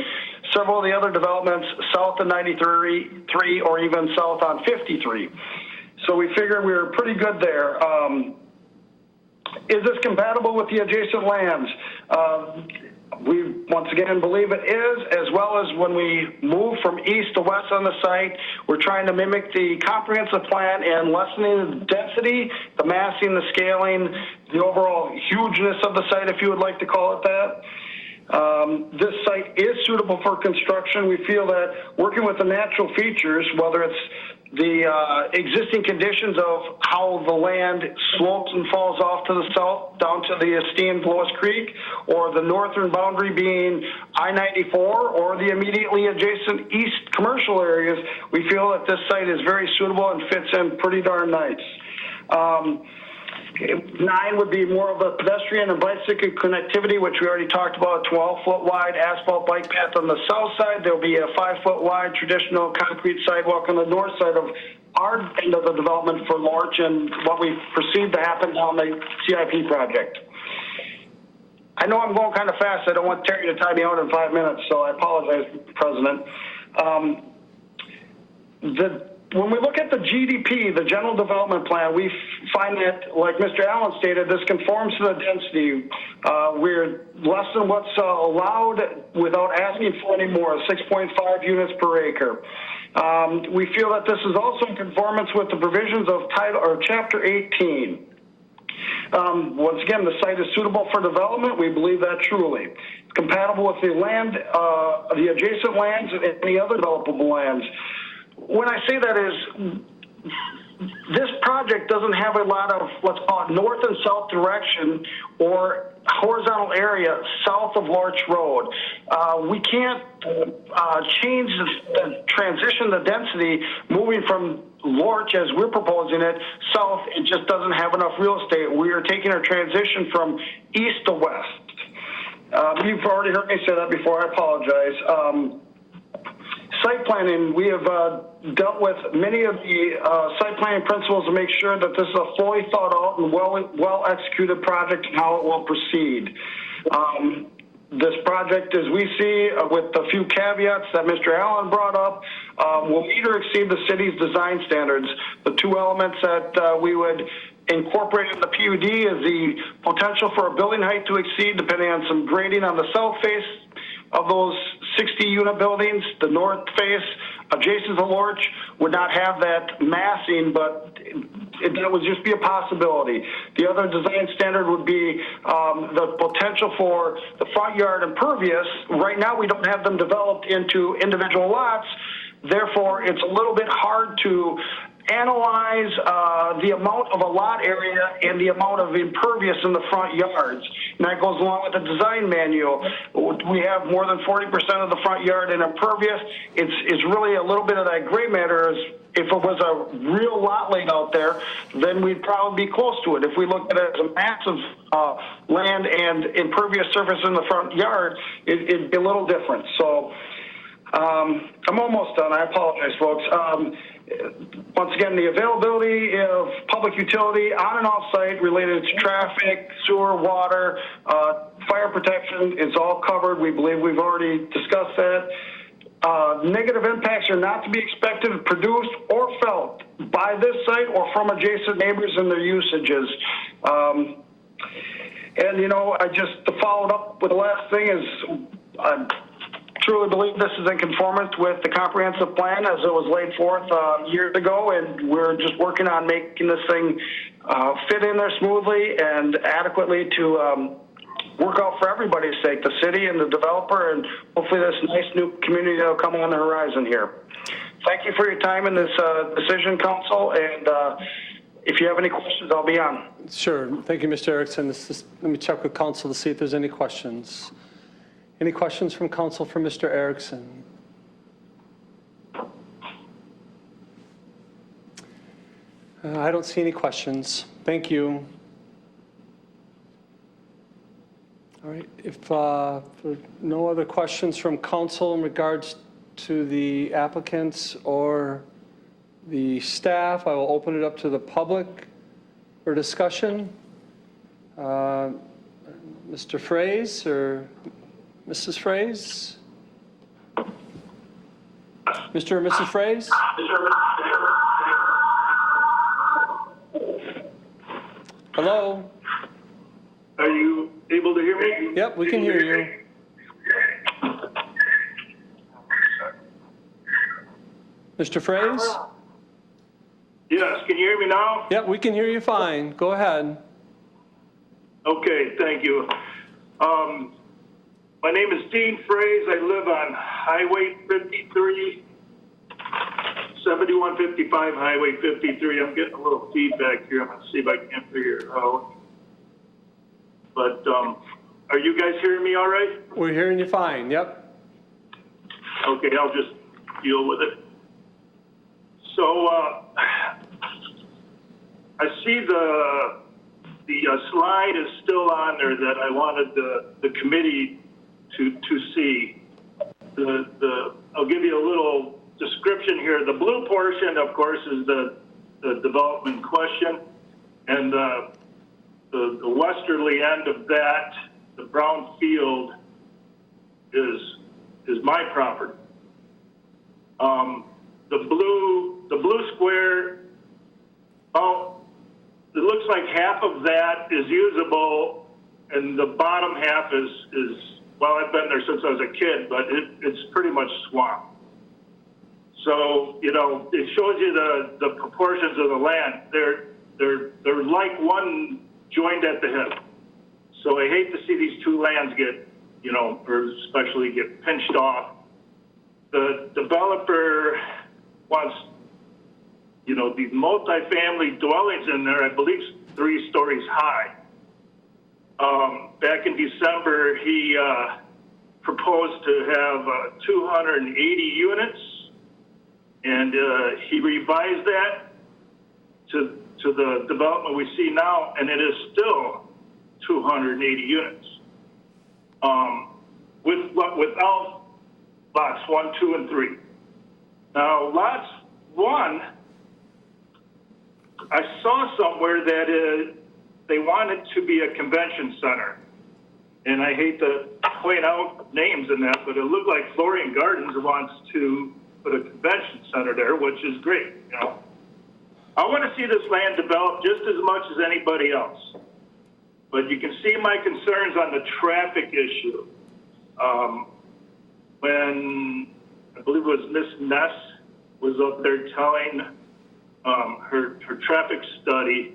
several of the other developments south of 93 or even south on 53. So we figured we were pretty good there. Is this compatible with the adjacent lands? We once again believe it is, as well as when we move from east to west on the site, we're trying to mimic the comprehensive plan and lessening the density, the massing, the scaling, the overall hugeness of the site, if you would like to call it that. This site is suitable for construction. We feel that working with the natural features, whether it's the existing conditions of how the land slopes and falls off to the south down to the esteemed Lois Creek, or the northern boundary being I-94 or the immediately adjacent east commercial areas, we feel that this site is very suitable and fits in pretty darn nice. 9 would be more of a pedestrian and bicycle connectivity, which we already talked about, a 12-foot wide asphalt bike path on the south side. There'll be a 5-foot wide traditional concrete sidewalk on the north side of our end of the development for Lorch and what we perceive to happen on the CIP project. I know I'm going kind of fast. I don't want Terry to tie me out in 5 minutes, so I apologize, President. When we look at the GDP, the General Development Plan, we find that, like Mr. Allen stated, this conforms to the density. We're less than what's allowed without asking for any more, 6.5 units per acre. We feel that this is also in conformance with the provisions of Title or Chapter 18. Once again, the site is suitable for development. We believe that truly. It's compatible with the land, the adjacent lands, and any other developable lands. When I say that is, this project doesn't have a lot of, let's call it, north and south direction or horizontal area south of Lorch Road. We can't change the transition, the density, moving from Lorch, as we're proposing it, south. It just doesn't have enough real estate. We are taking our transition from east to west. You've already heard me say that before. I apologize. Site planning, we have dealt with many of the site planning principles to make sure that this is a fully thought out and well executed project and how it will proceed. This project, as we see, with the few caveats that Mr. Allen brought up, will meet or exceed the city's design standards. The two elements that we would incorporate in the PUD is the potential for a building height to exceed, depending on some grading on the south face of those 60-unit buildings. The north face, adjacent to Lorch, would not have that massing, but that would just be a possibility. The other design standard would be the potential for the front yard impervious. Right now, we don't have them developed into individual lots. Therefore, it's a little bit hard to analyze the amount of a lot area and the amount of impervious in the front yards. And that goes along with the design manual. We have more than 40% of the front yard in impervious. It's really a little bit of that gray matter. If it was a real lot laid out there, then we'd probably be close to it. If we look at it as a massive land and impervious surface in the front yard, it'd be a little different. So I'm almost done. I apologize, folks. Once again, the availability of public utility on and off site related to traffic, sewer, water, fire protection is all covered. We believe we've already discussed that. Negative impacts are not to be expected, produced, or felt by this site or from adjacent neighbors and their usages. And, you know, to follow it up with the last thing is, truly believe this is in conformance with the comprehensive plan as it was laid forth years ago, and we're just working on making this thing fit in there smoothly and adequately to work out for everybody's sake, the city and the developer, and hopefully this nice new community that will come on the horizon here. Thank you for your time in this decision, Council, and if you have any questions, I'll be on. Sure. Thank you, Mr. Erickson. Let me check with Council to see if there's any questions. Any questions from Council for Mr. Erickson? I don't see any questions. Thank you. All right. If no other questions from Council in regards to the applicants or the staff, I will open it up to the public for discussion. Mr. Fraze or Mrs. Fraze? Mr. or Mrs. Fraze? Hello? Are you able to hear me? Yep, we can hear you. Mr. Fraze? Yes, can you hear me now? Yep, we can hear you fine. Go ahead. Okay, thank you. My name is Dean Fraze. I live on Highway 53, 7155 Highway 53. I'm getting a little feedback here. I'm going to see if I can figure it out. But are you guys hearing me all right? We're hearing you fine, yep. Okay, I'll just deal with it. So I see the slide is still on there that I wanted the committee to see. I'll give you a little description here. The blue portion, of course, is the development question, and the westerly end of that, the brown field, is my property. The blue square, it looks like half of that is usable, and the bottom half is well, I've been there since I was a kid, but it's pretty much swamp. So, you know, it shows you the proportions of the land. They're like one joined at the hip. So I hate to see these two lands get, you know, or especially get pinched off. The developer wants, you know, these multifamily dwellings in there, I believe 3 stories high. Back in December, he proposed to have 280 units, and he revised that to the development we see now, and it is still 280 units. Without lots 1, 2, and 3. Now, lots 1, I saw somewhere that they wanted to be a convention center. And I hate to point out names in that, but it looked like Florian Gardens wants to put a convention center there, which is great, you know. I want to see this land developed just as much as anybody else. But you can see my concerns on the traffic issue. When I believe it was Miss Ness was up there telling her traffic study,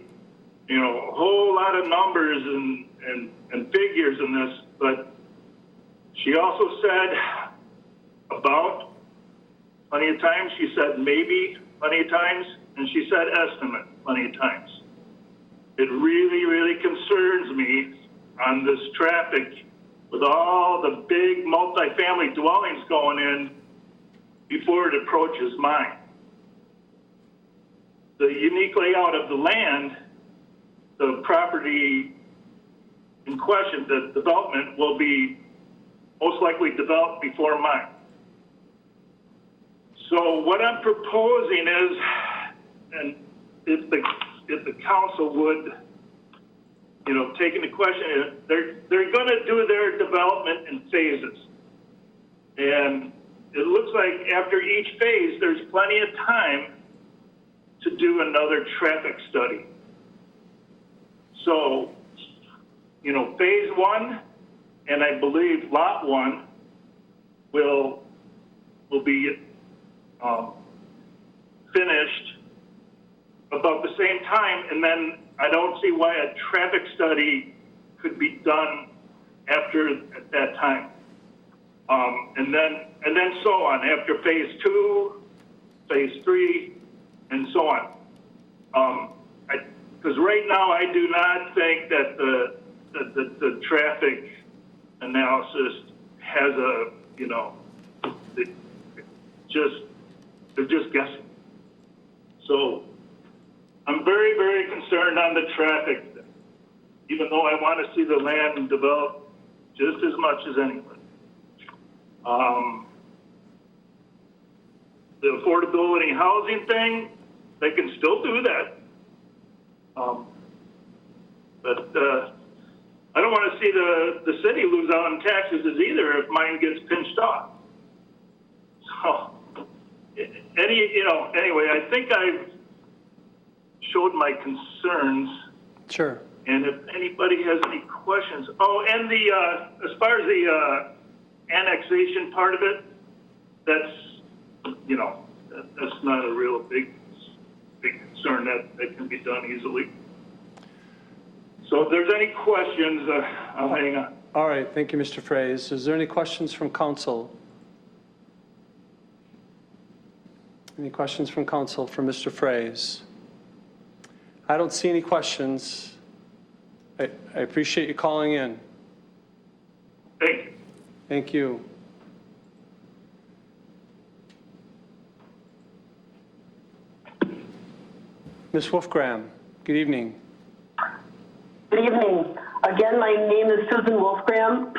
you know, a whole lot of numbers and figures in this, but she also said about plenty of times, she said maybe plenty of times, and she said estimate plenty of times. It really, really concerns me on this traffic with all the big multifamily dwellings going in before it approaches mine. The unique layout of the land, the property in question, the development will be most likely developed before mine. So what I'm proposing is, and if the council would, you know, take into question, they're going to do their development in phases. And it looks like after each phase, there's plenty of time to do another traffic study. So, you know, phase one, and I believe lot one will be finished about the same time, and then I don't see why a traffic study could be done at that time. And then so on after phase two, phase three, and so on. Because right now I do not think that the traffic analysis has a, you know, they're just guessing. So I'm very, very concerned on the traffic, even though I want to see the land developed just as much as anybody. The affordability housing thing, they can still do that. But I don't want to see the city lose out on taxes either if mine gets pinched off. So, anyway, I think I've showed my concerns. Sure. And if anybody has any questions, and as far as the annexation part of it, that's, you know, that's not a real big concern. That can be done easily. So if there's any questions, I'll hang on. All right, thank you, Mr. Fraze. Is there any questions from council? Any questions from council for Mr. Fraze? I don't see any questions. I appreciate you calling in. Thank you. Thank you. Ms. Wolfgram, good evening. Good evening. Again, my name is Susan Wolfgram.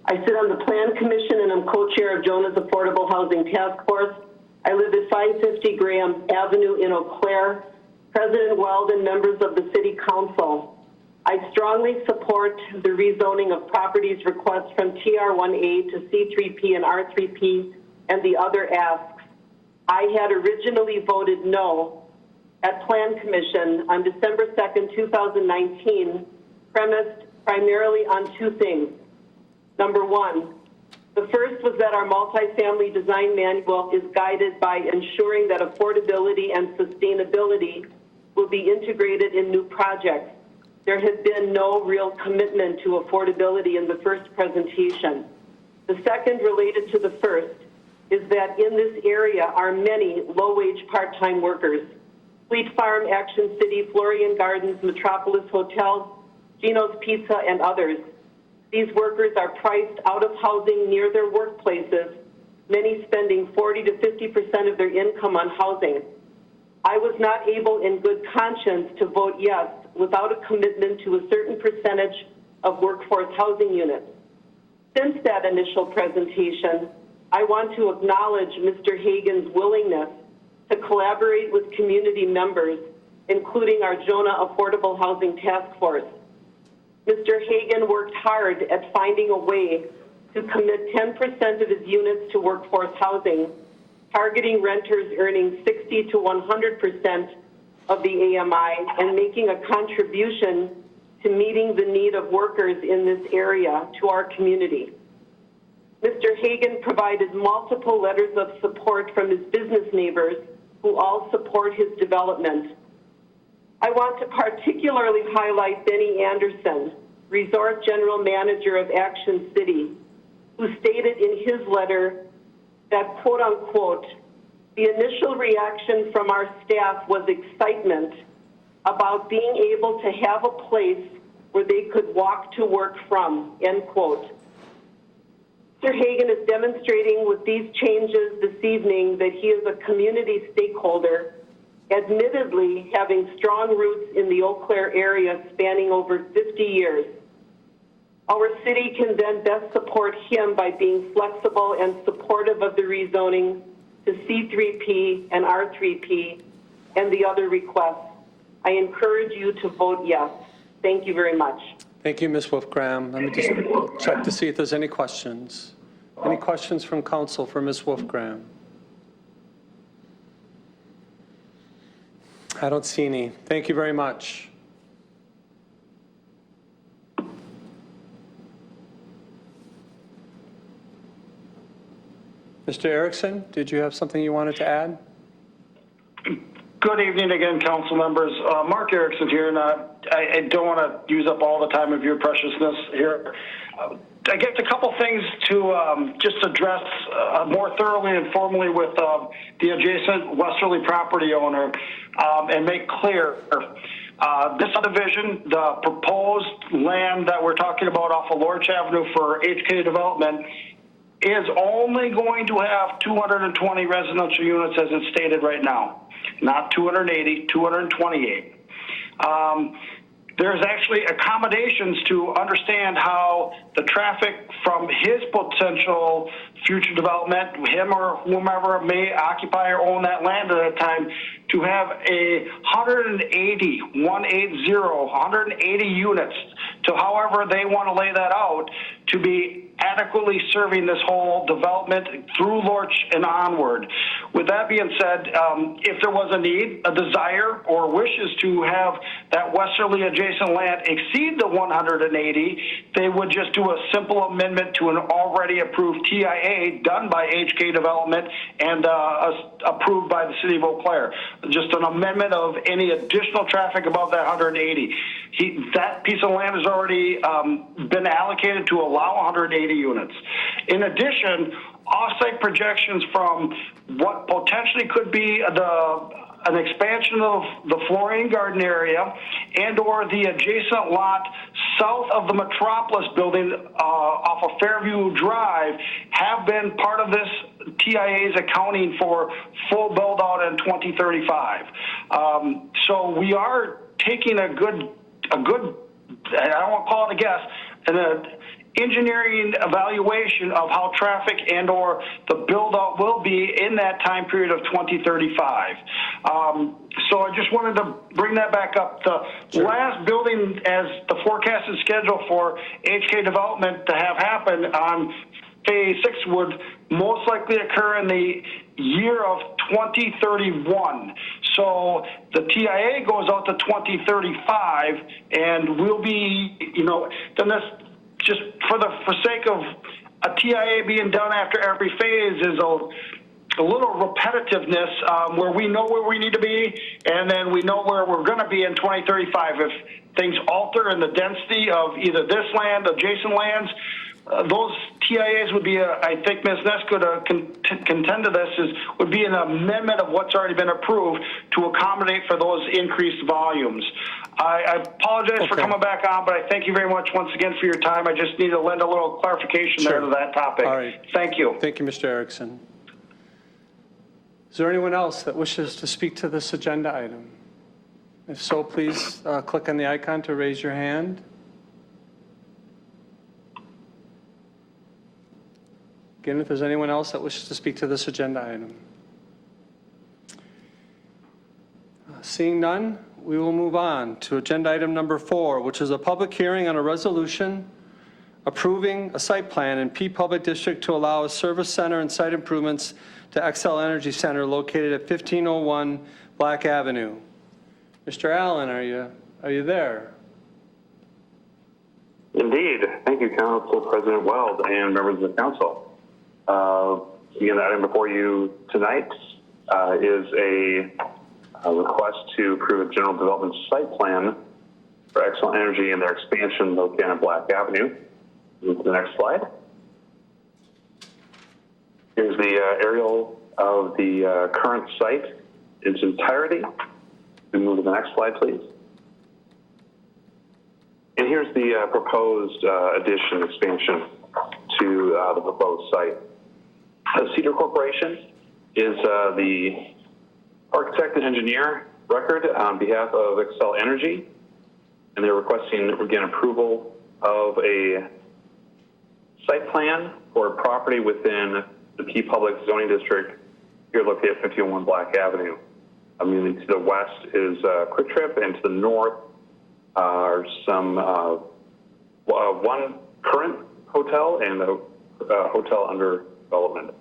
I sit on the Plan Commission and I'm co-chair of Jonah's Affordable Housing Task Force. I live at 550 Graham Avenue in Eau Claire. President Weld and members of the City Council, I strongly support the rezoning of properties requests from TR1A to C3P and R3P and the other asks. I had originally voted no at Plan Commission on December 2nd, 2019, premised primarily on two things. Number one, the first was that our multifamily design manual is guided by ensuring that affordability and sustainability will be integrated in new projects. There has been no real commitment to affordability in the first presentation. The second, related to the first, is that in this area are many low-wage part-time workers. Fleet Farm, Action City, Florian Gardens, Metropolis Hotels, Gino's Pizza, and others. These workers are priced out of housing near their workplaces, many spending 40 to 50% of their income on housing. I was not able in good conscience to vote yes without a commitment to a certain percentage of workforce housing units. Since that initial presentation, I want to acknowledge Mr. Hagan's willingness to collaborate with community members, including our Jonah Affordable Housing Task Force. Mr. Hagan worked hard at finding a way to commit 10% of his units to workforce housing, targeting renters earning 60 to 100% of the AMI and making a contribution to meeting the need of workers in this area to our community. Mr. Hagan provided multiple letters of support from his business neighbors who all support his development. I want to particularly highlight Benny Anderson, Resort General Manager of Action City, who stated in his letter that, quote unquote, the initial reaction from our staff was excitement about being able to have a place where they could walk to work from, end quote. Mr. Hagan is demonstrating with these changes this evening that he is a community stakeholder, admittedly having strong roots in the Eau Claire area spanning over 50 years. Our city can then best support him by being flexible and supportive of the rezoning to C3P and R3P and the other requests. I encourage you to vote yes. Thank you very much. Thank you, Ms. Wolfgram. Let me just check to see if there's any questions. Any questions from council for Ms. Wolfgram? I don't see any. Thank you very much. Mr. Erickson, did you have something you wanted to add? Good evening again, council members. Mark Erickson here, and I don't want to use up all the time of your preciousness here. I guess a couple things to just address more thoroughly and formally with the adjacent westerly property owner and make clear. This subdivision, the proposed land that we're talking about off of Lorch Avenue for HK development, is only going to have 220 residential units as it's stated right now, not 280, 228. There's actually accommodations to understand how the traffic from his potential future development, him or whomever may occupy or own that land at that time, to have a 180 units to however they want to lay that out to be adequately serving this whole development through Lorch and onward. With that being said, if there was a need, a desire, or wishes to have that westerly adjacent land exceed the 180, they would just do a simple amendment to an already approved TIA done by HK Development and approved by the City of Eau Claire. Just an amendment of any additional traffic above that 180. That piece of land has already been allocated to allow 180 units. In addition, off-site projections from what potentially could be an expansion of the Florian Garden area and or the adjacent lot south of the Metropolis building off of Fairview Drive have been part of this TIA's accounting for full build out in 2035. So we are taking a good, I don't want to call it a guess, an engineering evaluation of how traffic and or the build out will be in that time period of 2035. So I just wanted to bring that back up. The last building as the forecasted schedule for HK Development to have happen on Phase 6 would most likely occur in the year of 2031. So the TIA goes out to 2035 and we'll be, then this just for sake of a TIA being done after every phase is a little repetitiveness where we know where we need to be and then we know where we're going to be in 2035. If things alter in the density of either this land, adjacent lands, those TIAs would be, I think Ms. Ness could contend to this, would be an amendment of what's already been approved to accommodate for those increased volumes. I apologize for coming back on, but I thank you very much once again for your time. I just need to lend a little clarification there to that topic. All right. Thank you. Thank you, Mr. Erickson. Is there anyone else that wishes to speak to this agenda item? If so, please click on the icon to raise your hand. Again, if there's anyone else that wishes to speak to this agenda item. Seeing none, we will move on to agenda item number 4, which is a public hearing on a resolution approving a site plan in P Public District to allow a service center and site improvements to XL Energy Center located at 1501 Black Avenue. Mr. Allen, are you there? Indeed. Thank you, Council President Weld and members of the council. Again, the item before you tonight is a request to approve a general development site plan for Excellent Energy and their expansion located on Black Avenue. Move to the next slide. Here's the aerial of the current site in its entirety. We move to the next slide, please. And here's the proposed addition expansion to the proposed site. Cedar Corporation is the architect and engineer record on behalf of Excel Energy, and they're requesting, again, approval of a site plan for a property within the P Public Zoning District here located at 51 Black Avenue. Immediately to the west is Quick Trip, and to the north are some one current hotel and a hotel under development.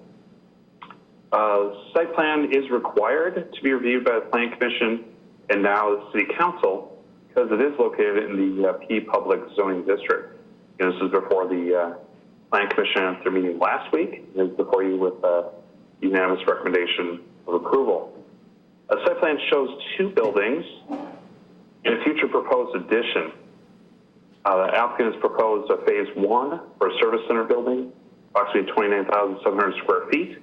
Site plan is required to be reviewed by the Plan Commission and now the City Council because it is located in the P Public Zoning District. And this is before the Plan Commission at their meeting last week. It is before you with a unanimous recommendation of approval. A site plan shows two buildings and a future proposed addition. The applicant has proposed a phase one for a service center building, approximately 29,700 square feet,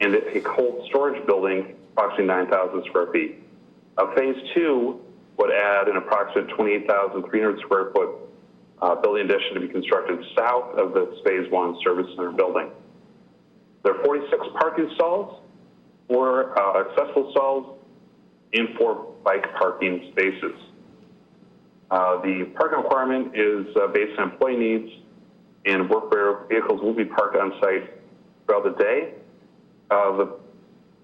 and a cold storage building, approximately 9,000 square feet. Phase two would add an approximate 28,300 square foot building addition to be constructed south of this phase one service center building. There are 46 parking stalls, 4 accessible stalls, and 4 bike parking spaces. The parking requirement is based on employee needs, and work vehicles will be parked on site throughout the day.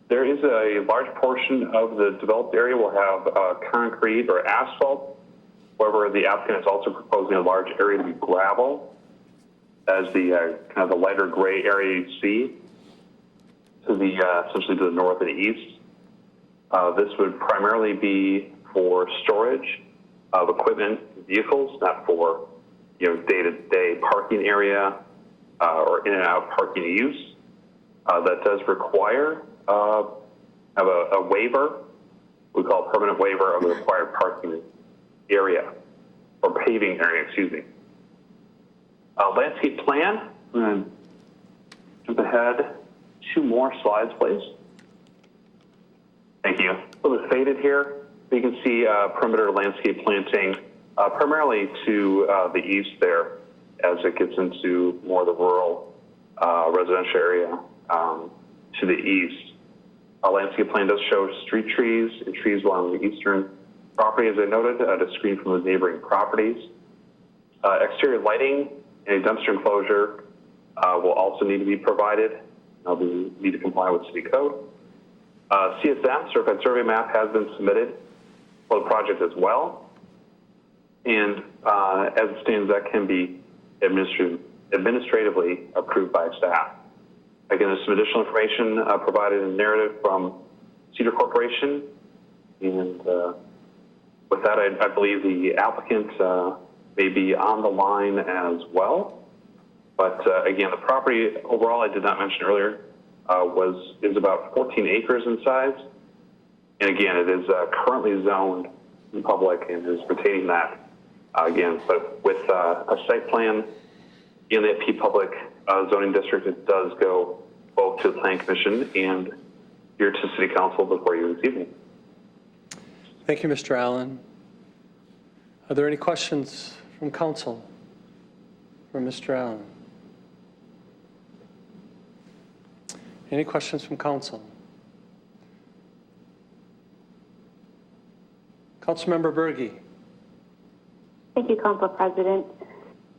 There is a large portion of the developed area will have concrete or asphalt. However, the applicant is also proposing a large area to be gravel, as the kind of the lighter gray area you see to the essentially to the north and east. This would primarily be for storage of equipment and vehicles, not for day-to-day parking area or in and out parking use. That does require have a waiver, we call it permanent waiver of the required parking area, or paving area, excuse me. Landscape plan, I'm going to jump ahead 2 more slides, please. Thank you. A little bit faded here. You can see perimeter landscape planting primarily to the east there as it gets into more of the rural residential area to the east. Landscape plan does show street trees and trees along the eastern property, as I noted, to screen from the neighboring properties. Exterior lighting and a dumpster enclosure will also need to be provided. They'll need to comply with city code. CSM, Certified Survey Map, has been submitted for the project as well. And as it stands, that can be administratively approved by staff. Again, there's some additional information provided in the narrative from Cedar Corporation. And with that, I believe the applicant may be on the line as well. But again, the property overall, I did not mention earlier, is about 14 acres in size. And again, it is currently zoned in public and is retaining that again. But with a site plan in the P Public Zoning District, it does go both to the Plan Commission and here to City Council before you this evening. Thank you, Mr. Allen. Are there any questions from council for Mr. Allen? Any questions from council? Councilmember Berge. Thank you, Council President.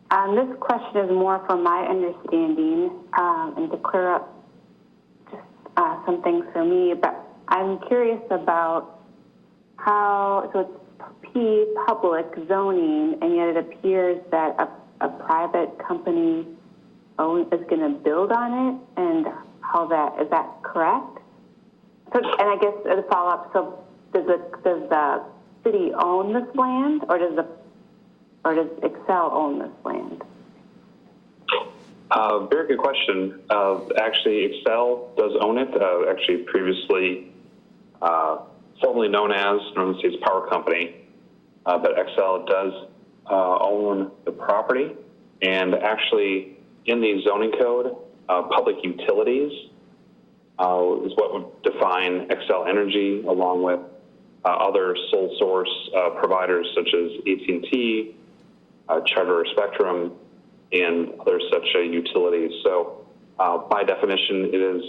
This question is more from my understanding and to clear up just some things for me, but I'm curious about how, so it's P public zoning, and yet it appears that a private company is going to build on it, and how that, is that correct? So, and I guess as a follow-up, so does the city own this land, or does Excel own this land? Very good question. Actually, Excel does own it. Actually, previously formerly known as Northern States Power Company, but Excel does own the property. And actually, in the zoning code, public utilities is what would define Excel Energy, along with other sole source providers such as AT&T, Charter or Spectrum, and other such utilities. So by definition, it is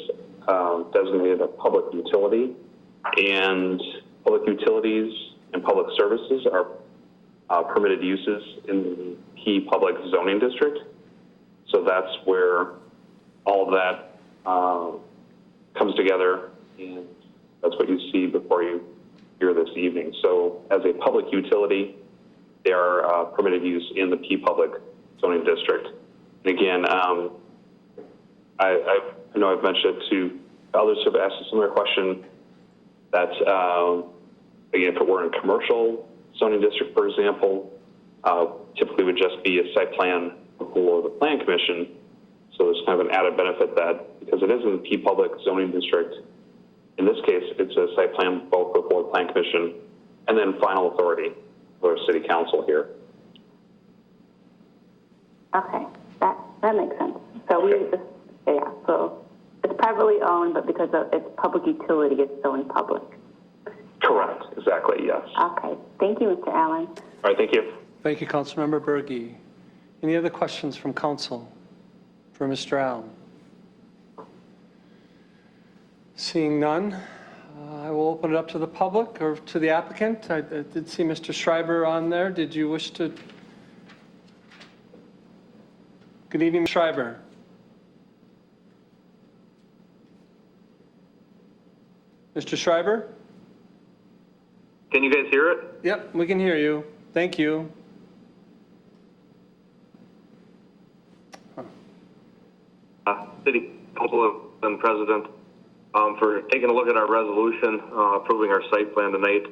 designated a public utility, and public utilities and public services are permitted uses in the key public zoning district. So that's where all of that comes together, and that's what you see before you here this evening. So as a public utility, they are permitted use in the key public zoning district. And again, I know I've mentioned it to others who have asked a similar question that, again, if it were in a commercial zoning district, for example, typically would just be a site plan before the plan commission. So there's kind of an added benefit that because it is in the key public zoning district, in this case, it's a site plan both before the plan commission and then final authority for city council here. Okay, that makes sense. So so it's privately owned, but because of its public utility, it's still in public. Correct, exactly, yes. Okay, thank you, Mr. Allen. All right, thank you. Thank you, Councilmember Berge. Any other questions from council for Mr. Allen? Seeing none, I will open it up to the public or to the applicant. I did see Mr. Schreiber on there. Did you wish to? Good evening, Mr. Schreiber. Mr. Schreiber? Can you guys hear it? Yep, we can hear you. Thank you. City Council and President, for taking a look at our resolution approving our site plan tonight.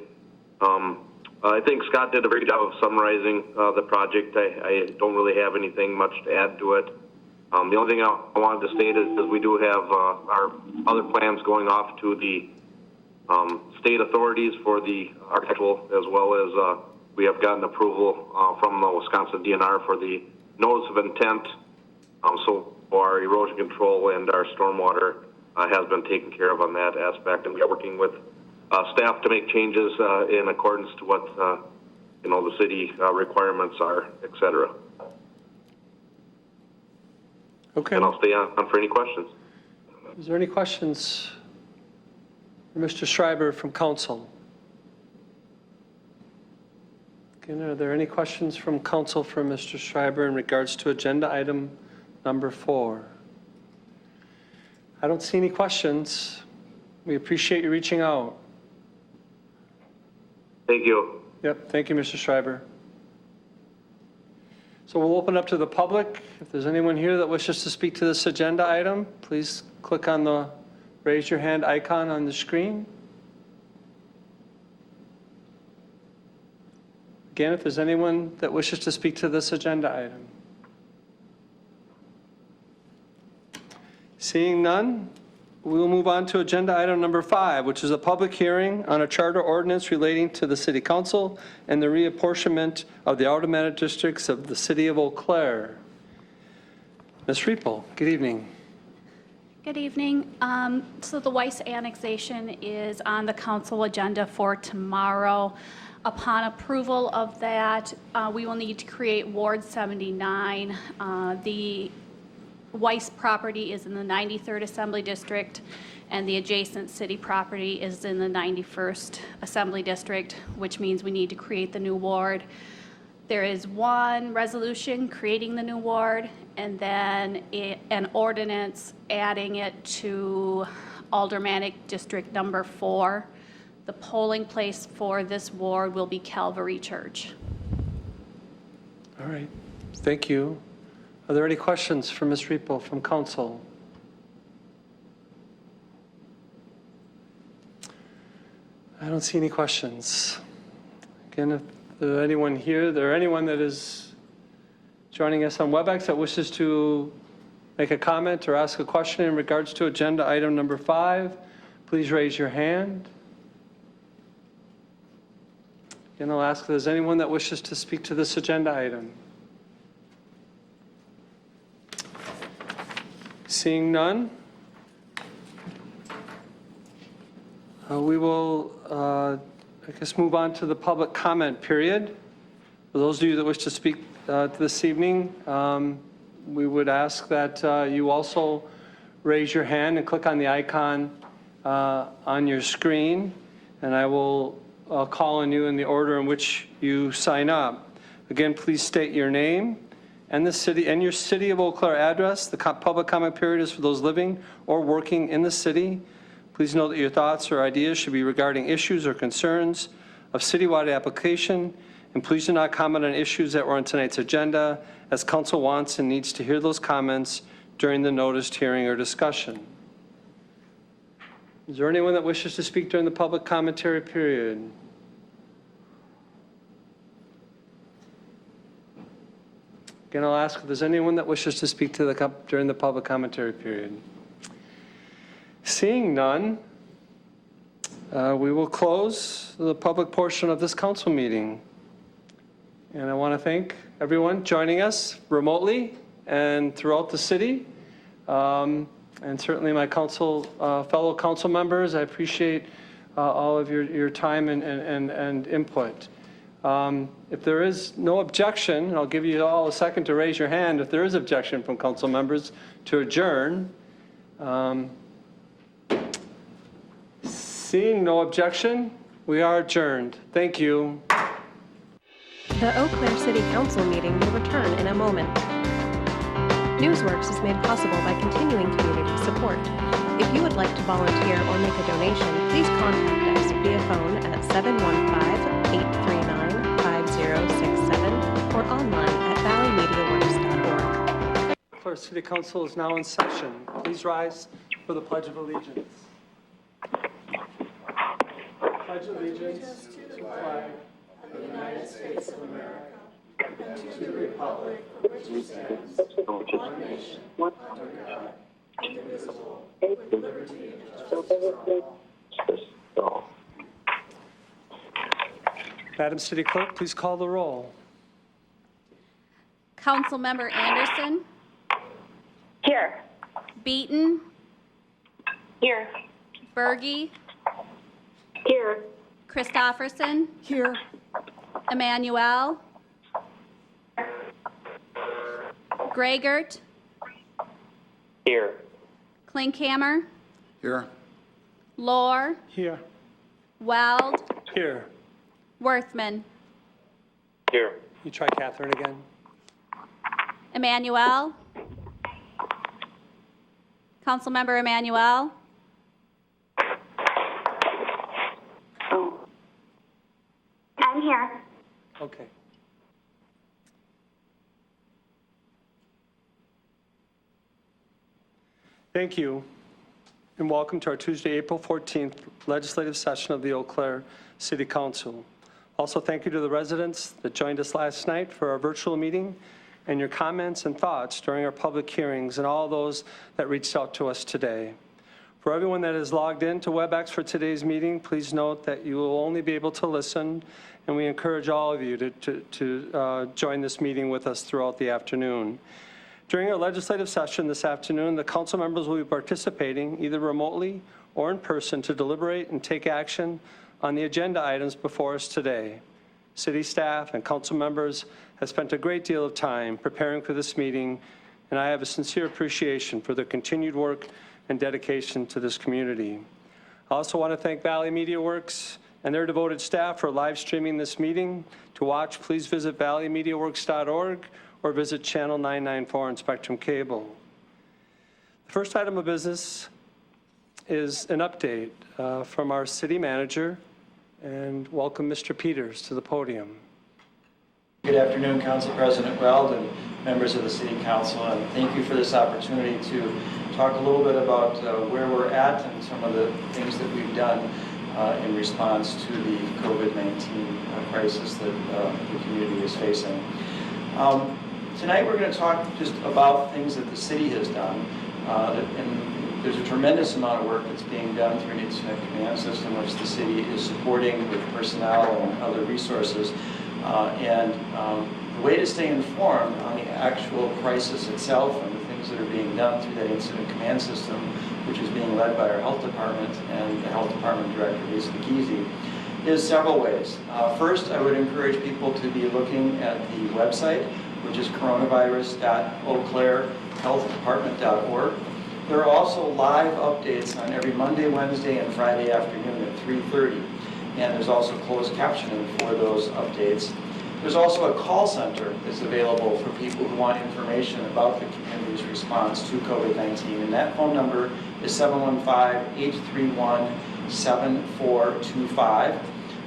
I think Scott did a great job of summarizing the project. I don't really have anything much to add to it. The only thing I wanted to state is we do have our other plans going off to the state authorities for the architectural, as well as we have gotten approval from the Wisconsin DNR for the notice of intent. So our erosion control and our stormwater has been taken care of on that aspect, and we are working with staff to make changes in accordance to what the city requirements are, et cetera. Okay. And I'll stay on for any questions. Is there any questions for Mr. Schreiber from council? Again, are there any questions from council for Mr. Schreiber in regards to agenda item number 4? I don't see any questions. We appreciate you reaching out. Thank you. Yep, thank you, Mr. Schreiber. So we'll open up to the public. If there's anyone here that wishes to speak to this agenda item, please click on the raise your hand icon on the screen. Again, if there's anyone that wishes to speak to this agenda item. Seeing none, we will move on to agenda item number 5, which is a public hearing on a charter ordinance relating to the city council and the reapportionment of the automatic districts of the city of Eau Claire. Ms. Riepel, good evening. Good evening. So the Weiss annexation is on the council agenda for tomorrow. Upon approval of that, we will need to create Ward 79. The Weiss property is in the 93rd Assembly District, and the adjacent city property is in the 91st Assembly District, which means we need to create the new ward. There is one resolution creating the new ward, and then an ordinance adding it to Aldermanic District number 4. The polling place for this ward will be Calvary Church. All right, thank you. Are there any questions for Ms. Riepel from council? I don't see any questions. Again, if there's anyone here, anyone that is joining us on WebEx that wishes to make a comment or ask a question in regards to agenda item number 5, please raise your hand. And I'll ask if there's anyone that wishes to speak to this agenda item. Seeing none, we will, I guess, move on to the public comment period. For those of you that wish to speak this evening, we would ask that you also raise your hand and click on the icon on your screen, and I will call on you in the order in which you sign up. Again, please state your name and the city and your City of Eau Claire address. The public comment period is for those living or working in the city. Please note that your thoughts or ideas should be regarding issues or concerns of citywide application, and please do not comment on issues that were on tonight's agenda, as council wants and needs to hear those comments during the noticed hearing or discussion. Is there anyone that wishes to speak during the public commentary period? Again, I'll ask if there's anyone that wishes to speak to during the public commentary period. Seeing none, we will close the public portion of this council meeting. And I want to thank everyone joining us remotely and throughout the city. And certainly my fellow council members. I appreciate all of your time and input. If there is no objection, and I'll give you all a second to raise your hand if there is objection from council members to adjourn. Seeing no objection, we are adjourned. Thank you. The Eau Claire City Council meeting will return in a moment. Newsworks is made possible by continuing community support. If you would like to volunteer or make a donation, please contact us via phone at 715-839-5067 or online at valleymediaworks.org. Eau Claire City Council is now in session. Please rise for the Pledge of Allegiance. Pledge allegiance to the flag of the United States of America and to the republic for which it stands, one nation, under God, indivisible, with liberty and justice for all. Madam City Clerk, please call the roll. Councilmember Anderson. Here. Beaton. Here. Berge. Here. Christofferson. Here. Emmanuel. Gregert. Here. Klinkhammer. Here. Lohr. Here. Weld. Here. Worthman. Here. You try Catherine again. Emmanuel. Councilmember Emmanuel. I'm here. Okay. Thank you, and welcome to our Tuesday, April 14th legislative session of the Eau Claire City Council. Also, thank you to the residents that joined us last night for our virtual meeting and your comments and thoughts during our public hearings, and all those that reached out to us today. For everyone that is logged in to WebEx for today's meeting, please note that you will only be able to listen, and we encourage all of you to join this meeting with us throughout the afternoon. During our legislative session this afternoon, the council members will be participating either remotely or in person to deliberate and take action on the agenda items before us today. City staff and council members have spent a great deal of time preparing for this meeting, and I have a sincere appreciation for their continued work and dedication to this community. I also want to thank Valley Media Works and their devoted staff for live streaming this meeting. To watch, please visit valleymediaworks.org or visit channel 994 on Spectrum Cable. The first item of business is an update from our city manager, and welcome Mr. Peters to the podium. Good afternoon, Council President Weld and members of the City Council, and thank you for this opportunity to talk a little bit about where we're at and some of the things that we've done in response to the COVID-19 crisis that the community is facing. Tonight we're going to talk just about things that the city has done. And there's a tremendous amount of work that's being done through an incident command system, which the city is supporting with personnel and other resources. The way to stay informed on the actual crisis itself and the things that are being done through that incident command system, which is being led by our health department and the health department director, Lisa McKeezy, is several ways. First, I would encourage people to be looking at the website, which is coronavirus.eauclairhealthdepartment.org. There are also live updates on every Monday, Wednesday, and Friday afternoon at 3:30. And there's also closed captioning for those updates. There's also a call center that's available for people who want information about the community's response to COVID-19. And that phone number is 715-831-7425.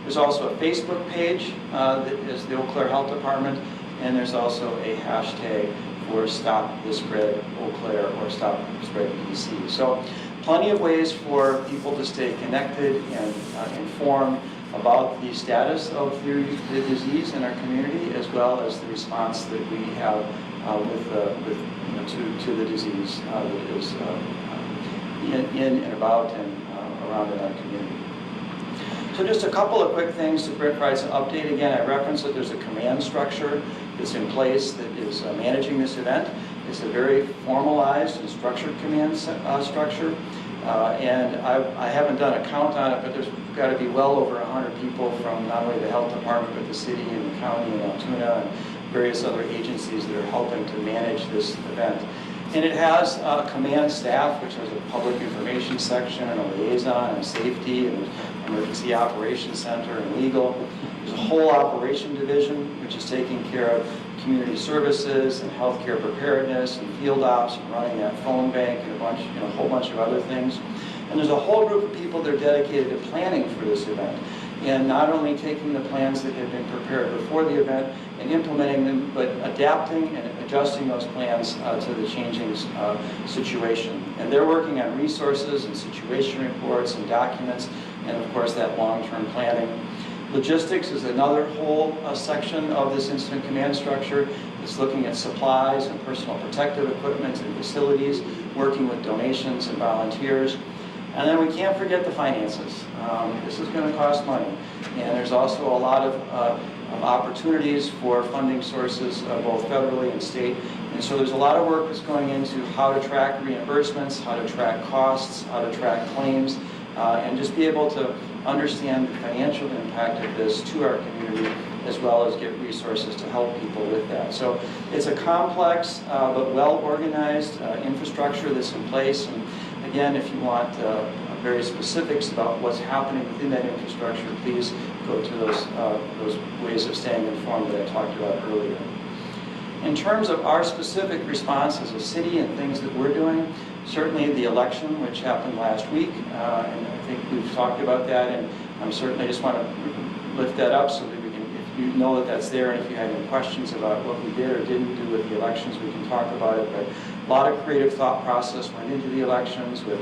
There's also a Facebook page that is the Eau Claire Health Department, and there's also a hashtag for Stop the Spread Eau Claire or Stop the Spread EDC. So plenty of ways for people to stay connected and informed about the status of the disease in our community, as well as the response that we have to the disease that is in and about and around in our community. So just a couple of quick things to provide some update. Again, I referenced that there's a command structure that's in place that is managing this event. It's a very formalized and structured command structure. And I haven't done a count on it, but there's got to be well over 100 people from not only the health department, but the city and the county and Altoona and various other agencies that are helping to manage this event. And it has a command staff, which has a public information section and a liaison and safety and emergency operations center and legal. There's a whole operation division, which is taking care of community services and healthcare preparedness and field ops and running that phone bank and a whole bunch of other things. And there's a whole group of people that are dedicated to planning for this event, and not only taking the plans that had been prepared before the event and implementing them, but adapting and adjusting those plans to the changing situation. And they're working on resources and situation reports and documents, and of course that long-term planning. Logistics is another whole section of this incident command structure. It's looking at supplies and personal protective equipment and facilities, working with donations and volunteers. And then we can't forget the finances. This is going to cost money. And there's also a lot of opportunities for funding sources, both federally and state. And so there's a lot of work that's going into how to track reimbursements, how to track costs, how to track claims, and just be able to understand the financial impact of this to our community, as well as get resources to help people with that. So it's a complex but well-organized infrastructure that's in place. And again, if you want very specifics about what's happening within that infrastructure, please go to those ways of staying informed that I talked about earlier. In terms of our specific response as a city and things that we're doing, certainly the election, which happened last week, and I think we've talked about that, and I certainly just want to lift that up so that we can, if you know that that's there, and if you have any questions about what we did or didn't do with the elections, we can talk about it. But a lot of creative thought process went into the elections with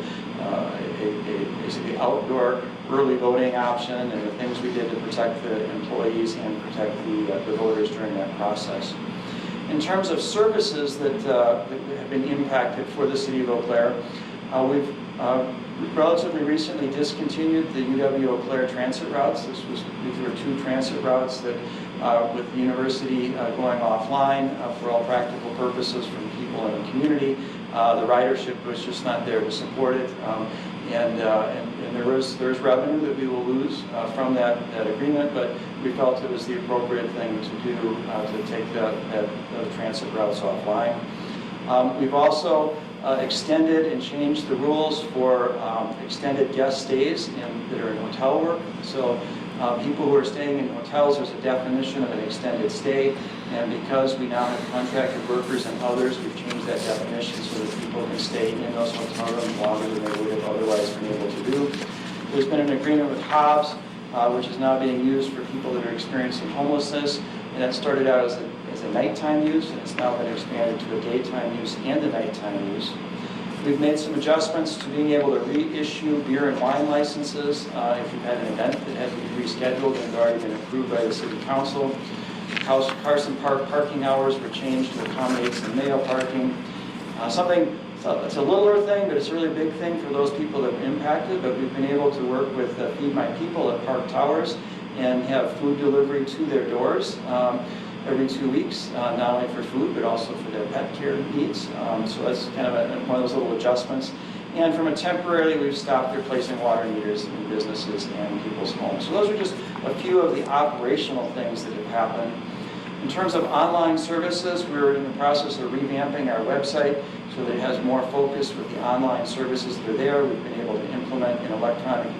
basically outdoor early voting option and the things we did to protect the employees and protect the voters during that process. In terms of services that have been impacted for the city of Eau Claire, we've relatively recently discontinued the UW-Eau Claire transit routes. These were 2 transit routes that, with the university going offline for all practical purposes from people in the community, the ridership was just not there to support it. And there's revenue that we will lose from that agreement, but we felt it was the appropriate thing to do to take those transit routes offline. We've also extended and changed the rules for extended guest stays that are in hotel work. So people who are staying in hotels, there's a definition of an extended stay, and because we now have contracted workers and others, we've changed that definition so that people can stay in those hotel rooms longer than they would have otherwise been able to do. There's been an agreement with Hobbs, which is now being used for people that are experiencing homelessness, and that started out as a nighttime use, and it's now been expanded to a daytime use and a nighttime use. We've made some adjustments to being able to reissue beer and wine licenses if you've had an event that had to be rescheduled and had already been approved by the City Council. Carson Park parking hours were changed to accommodate some Mayo parking. It's a littler thing, but it's a really big thing for those people that were impacted. But we've been able to work with Feed My People at Park Towers and have food delivery to their doors every 2 weeks, not only for food, but also for their pet care needs. So that's kind of one of those little adjustments. And from a temporarily, we've stopped replacing water meters in businesses and people's homes. So those are just a few of the operational things that have happened. In terms of online services, we're in the process of revamping our website so that it has more focus with the online services that are there. We've been able to implement an electronic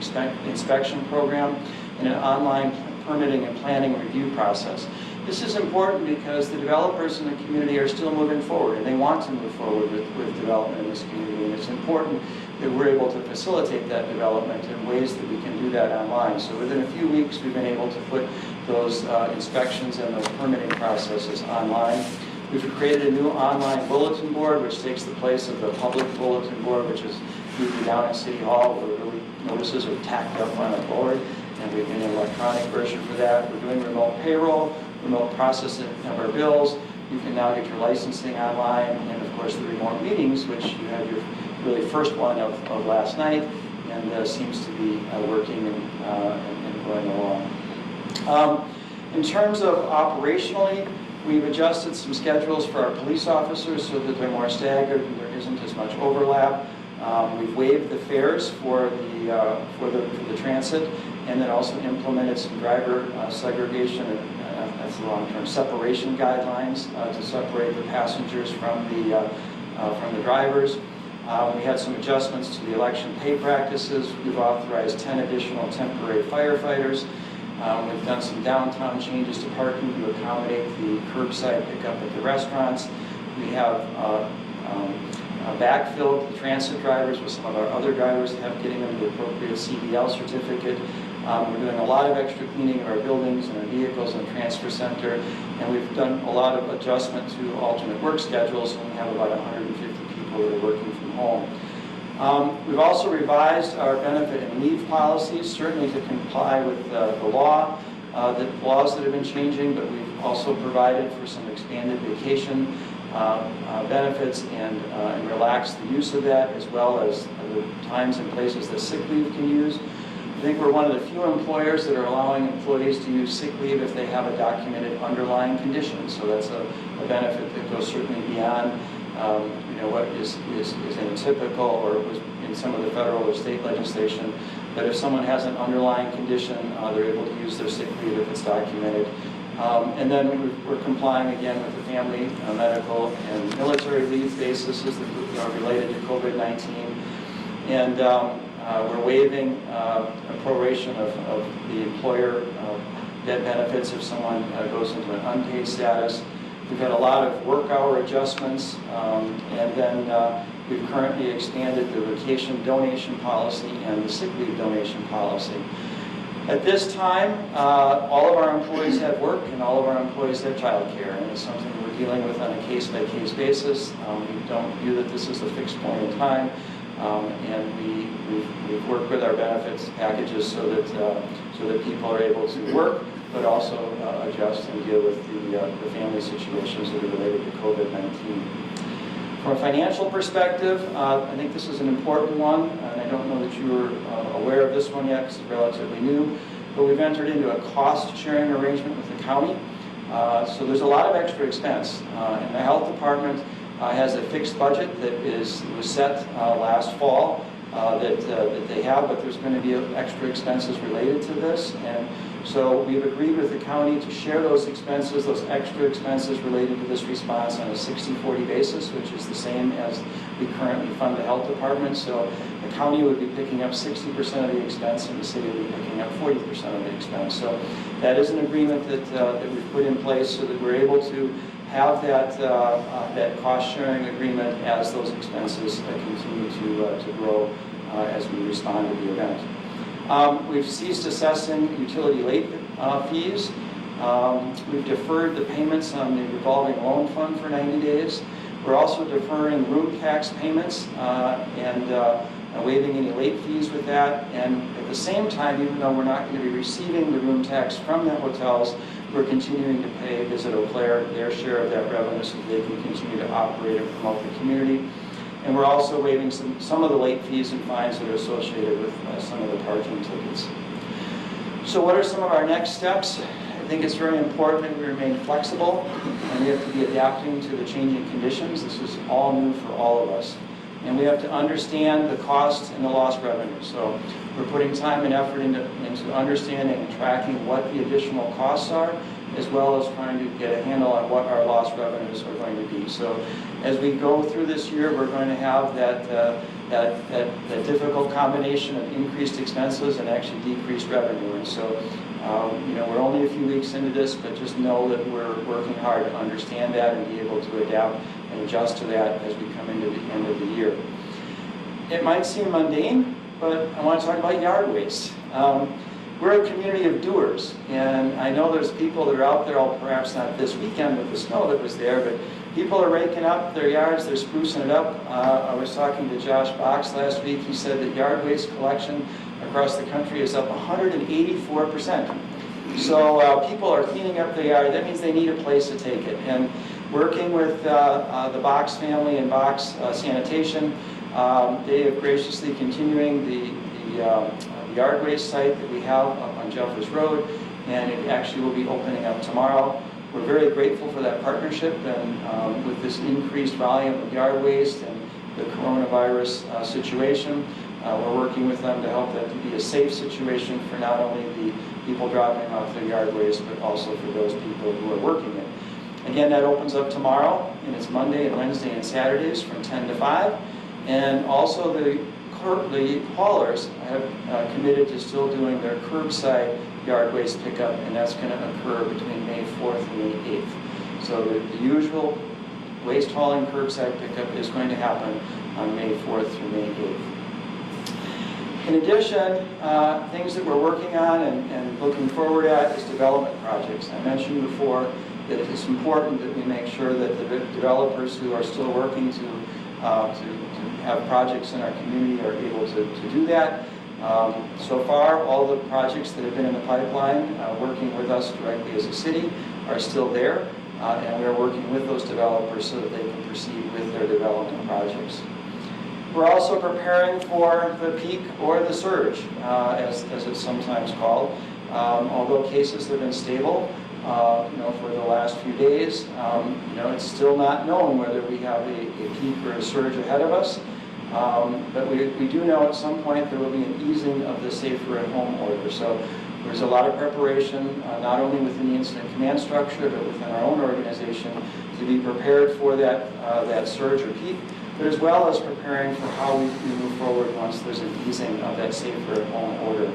inspection program and an online permitting and planning review process. This is important because the developers in the community are still moving forward, and they want to move forward with development in this community. And it's important that we're able to facilitate that development in ways that we can do that online. So within a few weeks, we've been able to put those inspections and those permitting processes online. We've created a new online bulletin board, which takes the place of the public bulletin board, which is usually down at City Hall, where really notices are tacked up on a board, and we've made an electronic version for that. We're doing remote payroll, remote processing of our bills. You can now get your licensing online, and of course the remote meetings, which you had your really first one of last night, and seems to be working and going along. In terms of operationally, we've adjusted some schedules for our police officers so that they're more staggered and there isn't as much overlap. We've waived the fares for the transit, and then also implemented some driver segregation, that's the wrong term, separation guidelines to separate the passengers from the drivers. We had some adjustments to the election pay practices. We've authorized 10 additional temporary firefighters. We've done some downtown changes to parking to accommodate the curbside pickup at the restaurants. We have backfilled the transit drivers with some of our other drivers getting them the appropriate CDL certificate. We're doing a lot of extra cleaning of our buildings and our vehicles and transfer center, and we've done a lot of adjustment to alternate work schedules, and we have about 150 people that are working from home. We've also revised our benefit and leave policies, certainly to comply with the laws that have been changing, but we've also provided for some expanded vacation benefits and relaxed the use of that, as well as the times and places that sick leave can use. I think we're one of the few employers that are allowing employees to use sick leave if they have a documented underlying condition. So that's a benefit that goes certainly beyond what is atypical or was in some of the federal or state legislation. But if someone has an underlying condition, they're able to use their sick leave if it's documented. And then we're complying again with the family, medical, and military leave basis that are related to COVID-19. And we're waiving a proration of the employer debt benefits if someone goes into an unpaid status. We've had a lot of work hour adjustments, and then we've currently expanded the vacation donation policy and the sick leave donation policy. At this time, all of our employees have work and all of our employees have child care, and it's something we're dealing with on a case-by-case basis. We don't view that this is a fixed point in time, and we've worked with our benefits packages so that people are able to work, but also adjust and deal with the family situations that are related to COVID-19. From a financial perspective, I think this is an important one, and I don't know that you were aware of this one yet because it's relatively new, but we've entered into a cost-sharing arrangement with the county. So there's a lot of extra expense. And the health department has a fixed budget that was set last fall that they have, but there's going to be extra expenses related to this. And so we've agreed with the county to share those expenses, those extra expenses related to this response on a 60-40 basis, which is the same as we currently fund the health department. So the county would be picking up 60% of the expense and the city would be picking up 40% of the expense. So that is an agreement that we've put in place so that we're able to have that cost-sharing agreement as those expenses continue to grow as we respond to the event. We've ceased assessing utility late fees. We've deferred the payments on the revolving loan fund for 90 days. We're also deferring room tax payments and waiving any late fees with that. And at the same time, even though we're not going to be receiving the room tax from the hotels, we're continuing to pay Visit Eau Claire their share of that revenue so they can continue to operate and promote the community. And we're also waiving some of the late fees and fines that are associated with some of the parking tickets. So what are some of our next steps? I think it's very important that we remain flexible and we have to be adapting to the changing conditions. This is all new for all of us. And we have to understand the cost and the lost revenue. So we're putting time and effort into understanding and tracking what the additional costs are, as well as trying to get a handle on what our lost revenues are going to be. So as we go through this year, we're going to have that difficult combination of increased expenses and actually decreased revenue. And so, we're only a few weeks into this, but just know that we're working hard to understand that and be able to adapt and adjust to that as we come into the end of the year. It might seem mundane, but I want to talk about yard waste. We're a community of doers, and I know there's people that are out there, perhaps not this weekend with the snow that was there, but people are raking up their yards, they're sprucing it up. I was talking to Josh Box last week. He said that yard waste collection across the country is up 184%. So people are cleaning up their yard. That means they need a place to take it. And working with the Box family and Box Sanitation, they have graciously continuing the yard waste site that we have up on Jeffers Road, and it actually will be opening up tomorrow. We're very grateful for that partnership, and with this increased volume of yard waste and the coronavirus situation, we're working with them to help that to be a safe situation for not only the people dropping off their yard waste, but also for those people who are working it. Again, that opens up tomorrow, and it's Monday and Wednesday and Saturdays from 10 to 5. And also the haulers have committed to still doing their curbside yard waste pickup, and that's going to occur between May 4th and May 8th. So the usual waste hauling curbside pickup is going to happen on May 4th through May 8th. In addition, things that we're working on and looking forward at is development projects. I mentioned before that it's important that we make sure that the developers who are still working to have projects in our community are able to do that. So far, all the projects that have been in the pipeline, working with us directly as a city, are still there, and we're working with those developers so that they can proceed with their development projects. We're also preparing for the peak or the surge, as it's sometimes called. Although cases have been stable, for the last few days, it's still not known whether we have a peak or a surge ahead of us. But we do know at some point there will be an easing of the safer at home order. So there's a lot of preparation, not only within the incident command structure, but within our own organization to be prepared for that surge or peak, but as well as preparing for how we move forward once there's an easing of that safer at home order.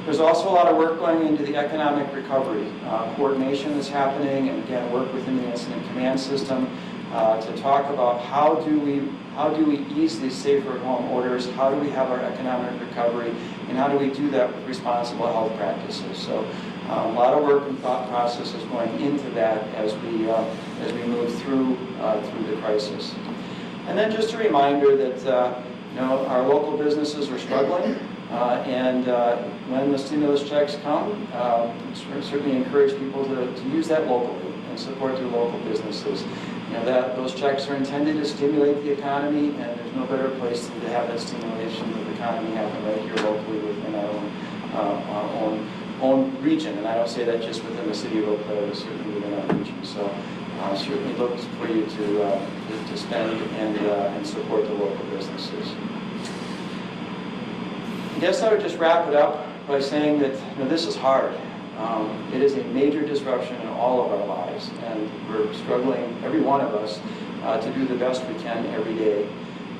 There's also a lot of work going into the economic recovery. Coordination is happening, and again, work within the incident command system to talk about how do we ease these safer at home orders, how do we have our economic recovery, and how do we do that with responsible health practices. So a lot of work and thought process is going into that as we move through the crisis. And then just a reminder that our local businesses are struggling. And when the stimulus checks come, certainly encourage people to use that locally and support their local businesses. Those checks are intended to stimulate the economy, and there's no better place than to have that stimulation of the economy happen right here locally within our own region. And I don't say that just within the city of Eau Claire, but certainly within our region. So certainly look for you to spend and support the local businesses. I guess I would just wrap it up by saying that this is hard. It is a major disruption in all of our lives, and we're struggling, every one of us, to do the best we can every day.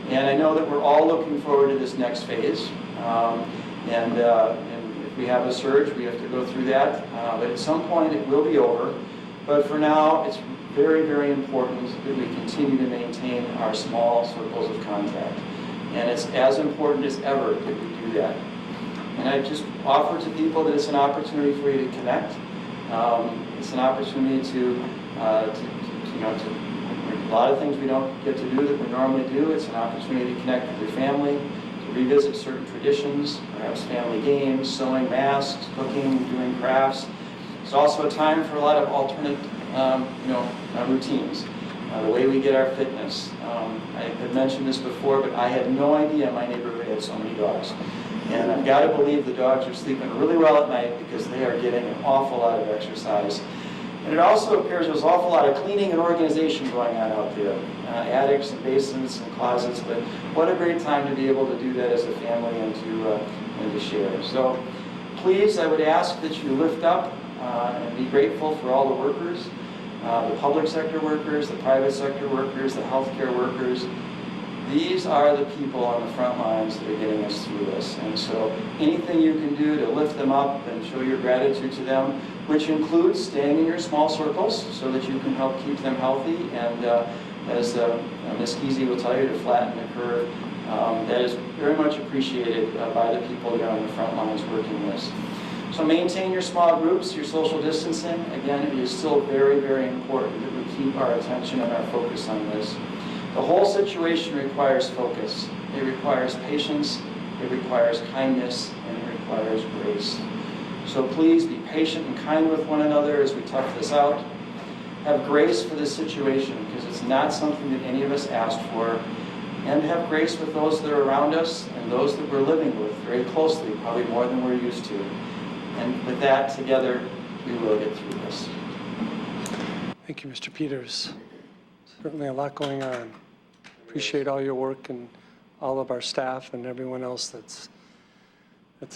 And I know that we're all looking forward to this next phase. And if we have a surge, we have to go through that. But at some point, it will be over. But for now, it's very, very important that we continue to maintain our small circles of contact. And it's as important as ever that we do that. And I just offer to people that it's an opportunity for you to connect. It's an opportunity to a lot of things we don't get to do that we normally do. It's an opportunity to connect with your family, to revisit certain traditions, perhaps family games, sewing masks, cooking, doing crafts. It's also a time for a lot of alternate, routines. The way we get our fitness. I had mentioned this before, but I had no idea my neighborhood had so many dogs. And I've got to believe the dogs are sleeping really well at night because they are getting an awful lot of exercise. And it also appears there's an awful lot of cleaning and organization going on out there. Attics and basements and closets, but what a great time to be able to do that as a family and to share. So please, I would ask that you lift up and be grateful for all the workers, the public sector workers, the private sector workers, the healthcare workers. These are the people on the front lines that are getting us through this. And so anything you can do to lift them up and show your gratitude to them, which includes staying in your small circles so that you can help keep them healthy. And as Ms. Kesey will tell you, to flatten the curve, that is very much appreciated by the people here on the front lines working this. So maintain your small groups, your social distancing. Again, it is still very, very important that we keep our attention and our focus on this. The whole situation requires focus. It requires patience, it requires kindness, and it requires grace. So please be patient and kind with one another as we tough this out. Have grace for this situation because it's not something that any of us asked for. And have grace with those that are around us and those that we're living with very closely, probably more than we're used to. And with that, together, we will get through this. Thank you, Mr. Peters. Certainly a lot going on. Appreciate all your work and all of our staff and everyone else that's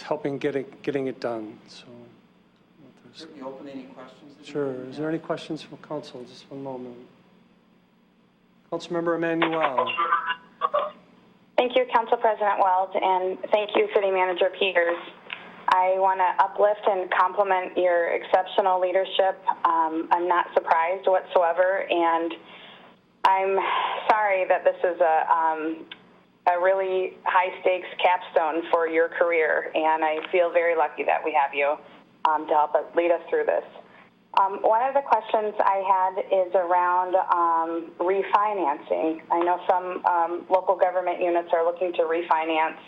helping getting it done. So, Certainly open any questions. sure. Is there any questions from council? Just one moment. Councilmember Emmanuel. Thank you, Council President Weld, and thank you, City Manager Peters. I want to uplift and compliment your exceptional leadership. I'm not surprised whatsoever, and I'm sorry that this is a really high-stakes capstone for your career, and I feel very lucky that we have you to help us lead us through this. One of the questions I had is around refinancing. I know some local government units are looking to refinance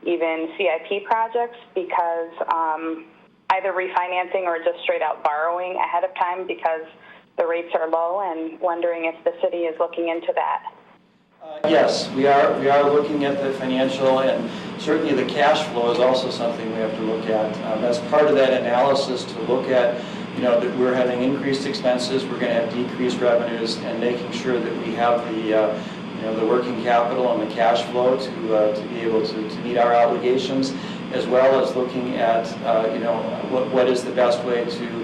even CIP projects because either refinancing or just straight out borrowing ahead of time because the rates are low, and wondering if the city is looking into that. Yes, we are looking at the financial, and certainly the cash flow is also something we have to look at. That's part of that analysis to look at, that we're having increased expenses, we're going to have decreased revenues, and making sure that we have the working capital and the cash flow to be able to meet our obligations, as well as looking at what is the best way to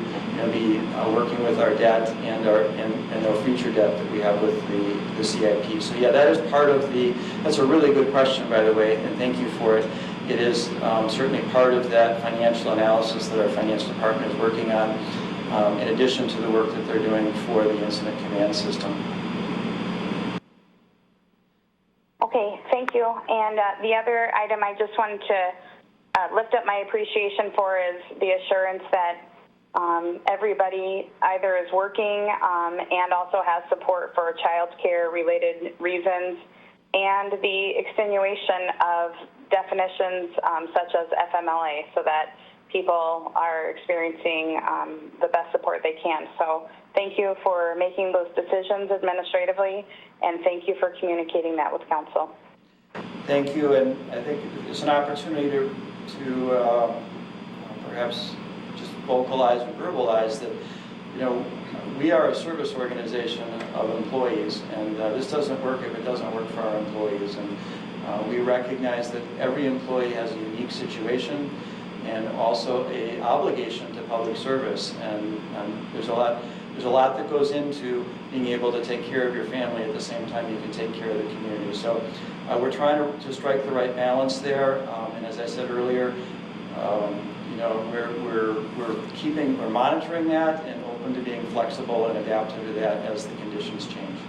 be working with our debt and our future debt that we have with the CIP. So yeah, that is part of that's a really good question, by the way, and thank you for it. It is certainly part of that financial analysis that our finance department is working on, in addition to the work that they're doing for the incident command system. Okay, thank you. And the other item I just wanted to lift up my appreciation for is the assurance that everybody either is working and also has support for child care related reasons, and the extenuation of definitions such as FMLA, so that people are experiencing the best support they can. So thank you for making those decisions administratively, and thank you for communicating that with council. Thank you, and I think it's an opportunity to perhaps just vocalize or verbalize that, we are a service organization of employees, and this doesn't work if it doesn't work for our employees. And we recognize that every employee has a unique situation and also an obligation to public service. And there's a lot that goes into being able to take care of your family at the same time you can take care of the community. So we're trying to strike the right balance there. And as I said earlier, we're monitoring that and open to being flexible and adaptive to that as the conditions change.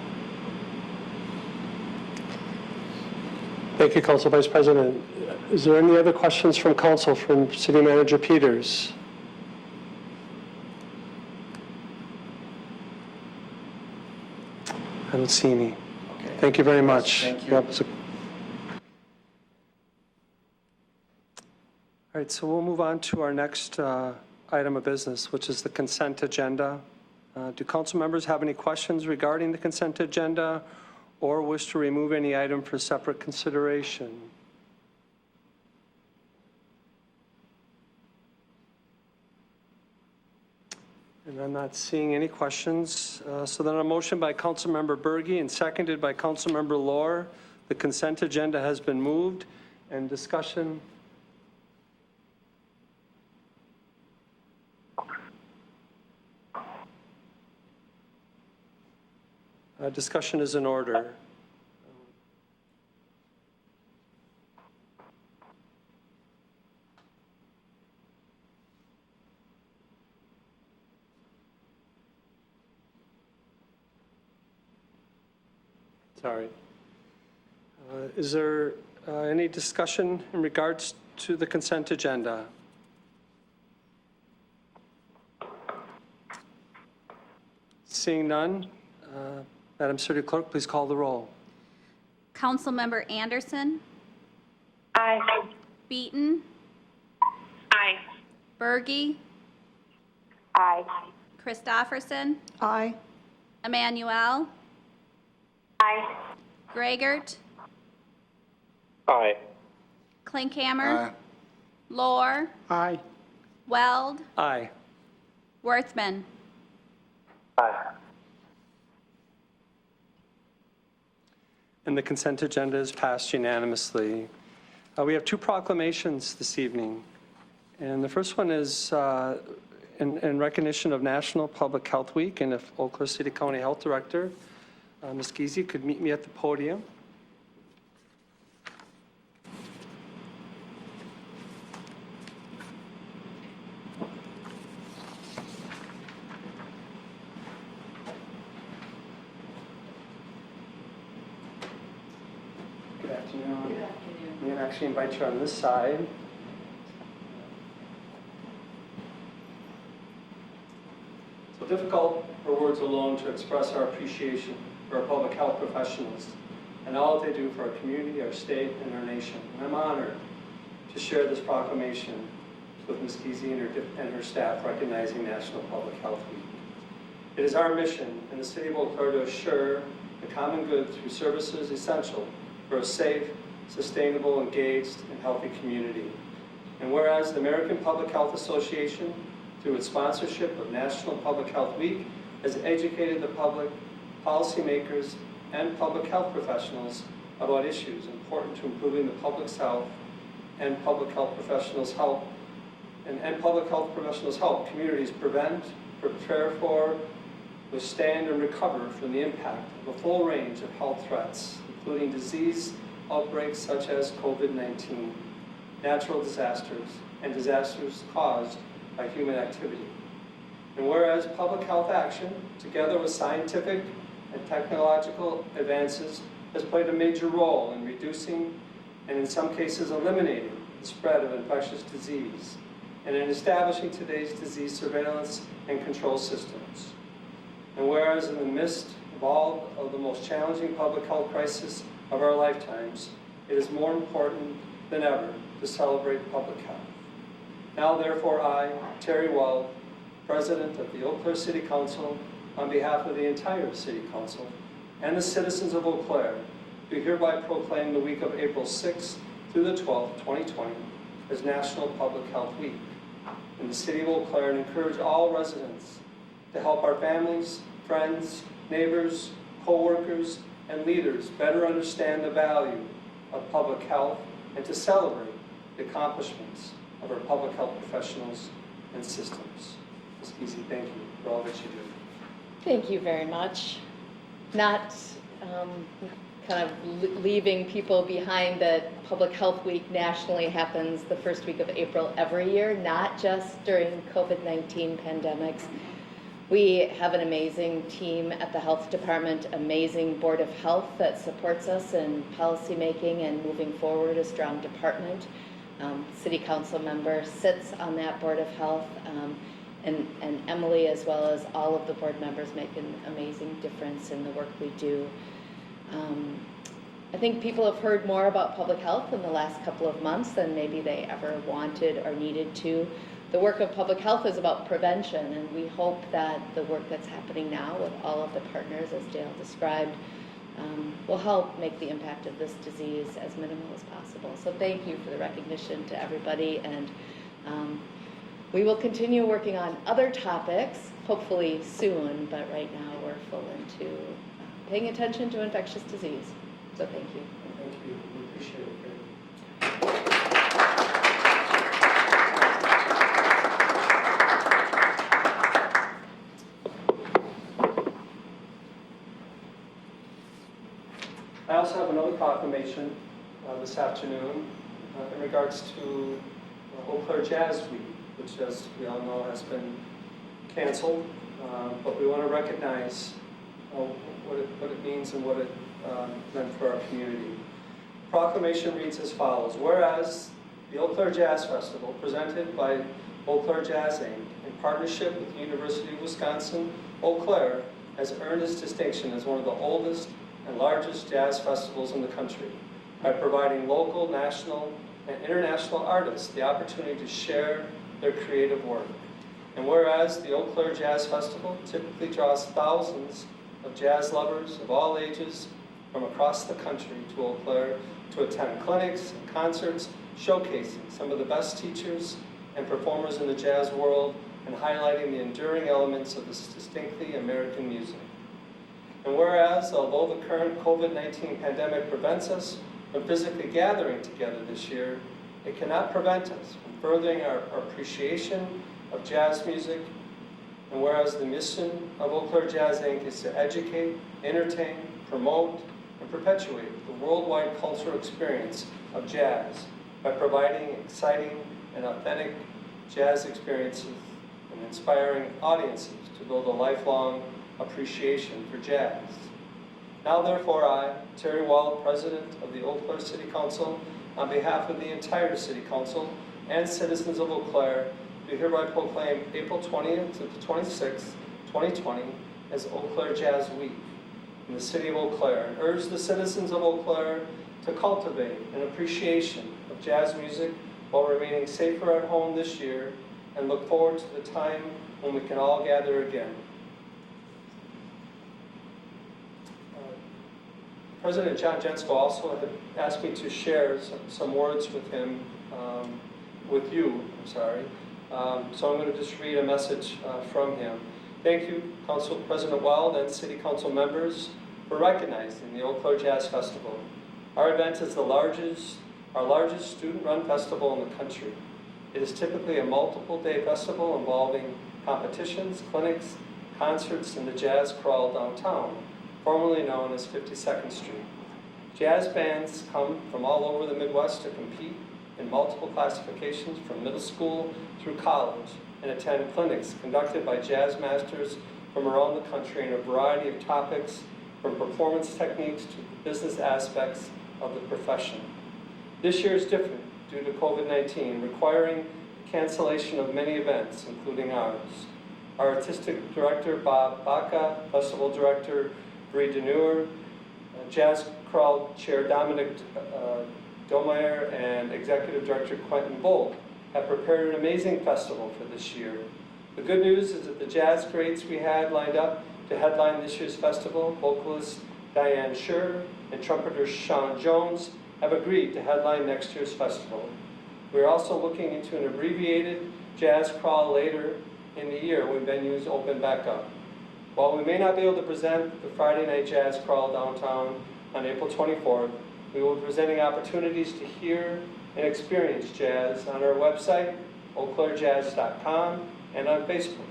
Thank you, Council Vice President. Is there any other questions from council from City Manager Peters? I don't see any. Okay. Thank you very much. Thank you. All right, so we'll move on to our next item of business, which is the consent agenda. Do council members have any questions regarding the consent agenda or wish to remove any item for separate consideration? And I'm not seeing any questions. So then a motion by Councilmember Berge and seconded by Councilmember Lohr. The consent agenda has been moved and discussion. Discussion is in order. Sorry. Is there any discussion in regards to the consent agenda? Seeing none, Madam City Clerk, please call the roll. Councilmember Anderson. Aye. Beaton. Aye. Berge. Aye. Christofferson. Aye. Emmanuel. Aye. Gregert. Aye. Klinkhammer. Lohr. Aye. Weld. Aye. Worthman. Aye. And the consent agenda is passed unanimously. We have two proclamations this evening. And the first one is in recognition of National Public Health Week, and if Eau Claire City County Health Director, Ms. Giese, could meet me at the podium. Good afternoon. Good afternoon. I'm going to actually invite you on this side. So difficult for words alone to express our appreciation for our public health professionals and all that they do for our community, our state, and our nation. And I'm honored to share this proclamation with Ms. Giese and her staff recognizing National Public Health Week. It is our mission in the city of Eau Claire to assure the common good through services essential for a safe, sustainable, engaged, and healthy community. And whereas the American Public Health Association, through its sponsorship of National Public Health Week, has educated the public, policymakers, and public health professionals about issues important to improving the public's health and public health professionals' help, and public health professionals help communities prevent, prepare for, withstand, and recover from the impact of a full range of health threats, including disease outbreaks such as COVID-19, natural disasters, and disasters caused by human activity. And whereas public health action, together with scientific and technological advances, has played a major role in reducing and in some cases eliminating the spread of infectious disease and in establishing today's disease surveillance and control systems. And whereas in the midst of all of the most challenging public health crises of our lifetimes, it is more important than ever to celebrate public health. Now, therefore, I, Terry Weld, President of the Eau Claire City Council, on behalf of the entire City Council and the citizens of Eau Claire, do hereby proclaim the week of April 6th through the 12th, 2020, as National Public Health Week in the City of Eau Claire, and encourage all residents to help our families, friends, neighbors, co-workers, and leaders better understand the value of public health and to celebrate the accomplishments of our public health professionals and systems. Ms. Giese, thank you for all that you do. Thank you very much. Not kind of leaving people behind that Public Health Week nationally happens the first week of April every year, not just during COVID-19 pandemics. We have an amazing team at the Health Department, amazing Board of Health that supports us in policy making and moving forward, a strong department. City Council member sits on that Board of Health, and Emily, as well as all of the board members, make an amazing difference in the work we do. I think people have heard more about public health in the last couple of months than maybe they ever wanted or needed to. the work of public health is about prevention, and we hope that the work that's happening now with all of the partners, as Dale described, will help make the impact of this disease as minimal as possible. So thank you for the recognition to everybody, and we will continue working on other topics, hopefully soon, but right now we're full into paying attention to infectious disease. So thank you. Thank you. We appreciate it. I also have another proclamation this afternoon in regards to Eau Claire Jazz Week, which, as we all know, has been canceled, but we want to recognize what it means and what it meant for our community. The proclamation reads as follows: whereas the Eau Claire Jazz Festival, presented by Eau Claire Jazz Inc., in partnership with the University of Wisconsin, Eau Claire, has earned its distinction as one of the oldest and largest jazz festivals in the country by providing local, national, and international artists the opportunity to share their creative work. And whereas the Eau Claire Jazz Festival typically draws thousands of jazz lovers of all ages from across the country to Eau Claire to attend clinics and concerts showcasing some of the best teachers and performers in the jazz world and highlighting the enduring elements of this distinctly American music. And whereas, although the current COVID-19 pandemic prevents us from physically gathering together this year, it cannot prevent us from furthering our appreciation of jazz music. And whereas the mission of Eau Claire Jazz Inc. is to educate, entertain, promote, and perpetuate the worldwide cultural experience of jazz by providing exciting and authentic jazz experiences and inspiring audiences to build a lifelong appreciation for jazz. Now therefore I, Terry Wald, President of the Eau Claire City Council, on behalf of the entire City Council and citizens of Eau Claire, do hereby proclaim April 20th to the 26th, 2020 as Eau Claire Jazz Week in the city of Eau Claire, and urge the citizens of Eau Claire to cultivate an appreciation of jazz music while remaining safer at home this year, and look forward to the time when we can all gather again. President John Jensko also had asked me to share some words with him, with you, so I'm going to just read a message from him. Thank you, Council President Weld and City Council members, for recognizing the Eau Claire Jazz Festival. Our event is our largest student-run festival in the country. It is typically a multiple-day festival involving competitions, clinics, concerts in the Jazz Crawl downtown, formerly known as 52nd Street. Jazz bands come from all over the Midwest to compete in multiple classifications from middle school through college and attend clinics conducted by jazz masters from around the country in a variety of topics, from performance techniques to business aspects of the profession. This year is different due to COVID-19, requiring the cancellation of many events, including ours. Our Artistic Director, Bob Baca, Festival Director, Bree Deneur, Jazz Crawl Chair Dominic Domeyer, and Executive Director Quentin Bolt have prepared an amazing festival for this year. The good news is that the jazz greats we had lined up to headline this year's festival, vocalist Diane Scher and trumpeter Sean Jones, have agreed to headline next year's festival. We're also looking into an abbreviated jazz crawl later in the year when venues open back up. While we may not be able to present the Friday Night Jazz Crawl downtown on April 24th, we will be presenting opportunities to hear and experience jazz on our website, eauclairejazz.com, and on Facebook.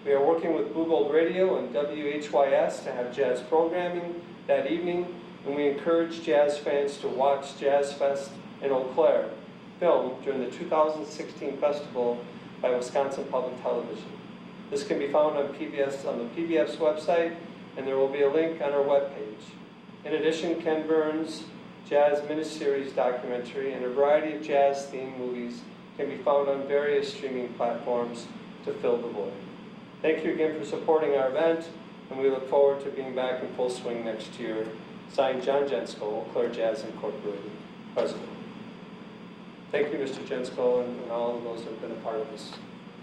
We are working with Blue Gold Radio and WHYS to have jazz programming that evening, and we encourage jazz fans to watch Jazz Fest in Eau Claire, filmed during the 2016 festival by Wisconsin Public Television. This can be found on the PBS website, and there will be a link on our webpage. In addition, Ken Burns' jazz miniseries documentary and a variety of jazz-themed movies can be found on various streaming platforms to fill the void. Thank you again for supporting our event, and we look forward to being back in full swing next year. Signed, John Jensko, Eau Claire Jazz Incorporated, President. Thank you, Mr. Jensko, and all of those who have been a part of this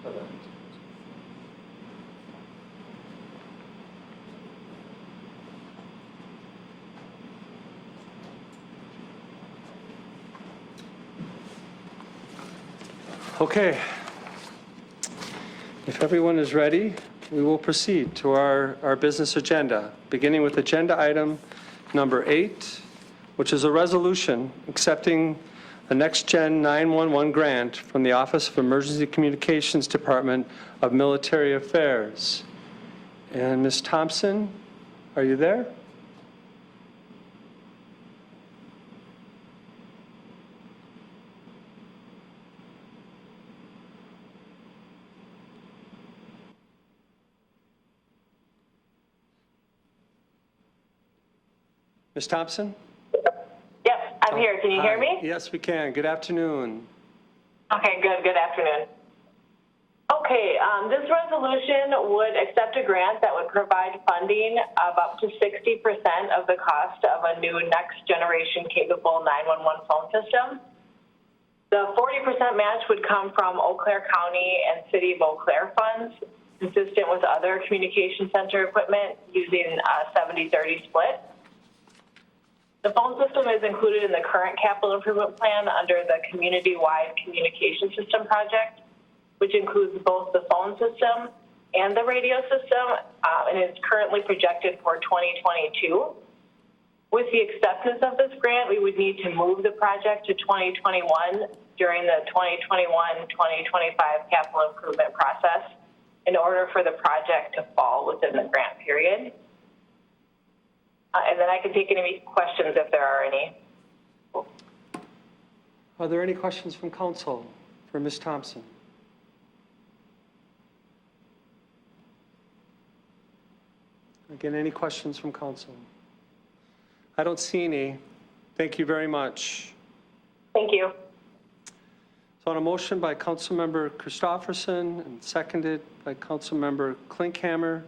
event. Okay. If everyone is ready, we will proceed to our business agenda, beginning with agenda item number 8, which is a resolution accepting a Next Gen 911 grant from the Office of Emergency Communications Department of Military Affairs. And Ms. Thompson, are you there? Ms. Thompson? Yes, I'm here. Can you hear me? Yes, we can. Good afternoon. Okay, good. Good afternoon. Okay, this resolution would accept a grant that would provide funding of up to 60% of the cost of a new next generation capable 911 phone system. The 40% match would come from Eau Claire County and City of Eau Claire funds, consistent with other communication center equipment using a 70-30 split. The phone system is included in the current capital improvement plan under the community-wide communication system project, which includes both the phone system and the radio system, and is currently projected for 2022. With the acceptance of this grant, we would need to move the project to 2021 during the 2021-2025 capital improvement process in order for the project to fall within the grant period. And then I can take any questions if there are any. Are there any questions from council for Ms. Thompson? Again, any questions from council? I don't see any. Thank you very much. Thank you. So on a motion by Councilmember Christopherson and seconded by Councilmember Klinkhammer,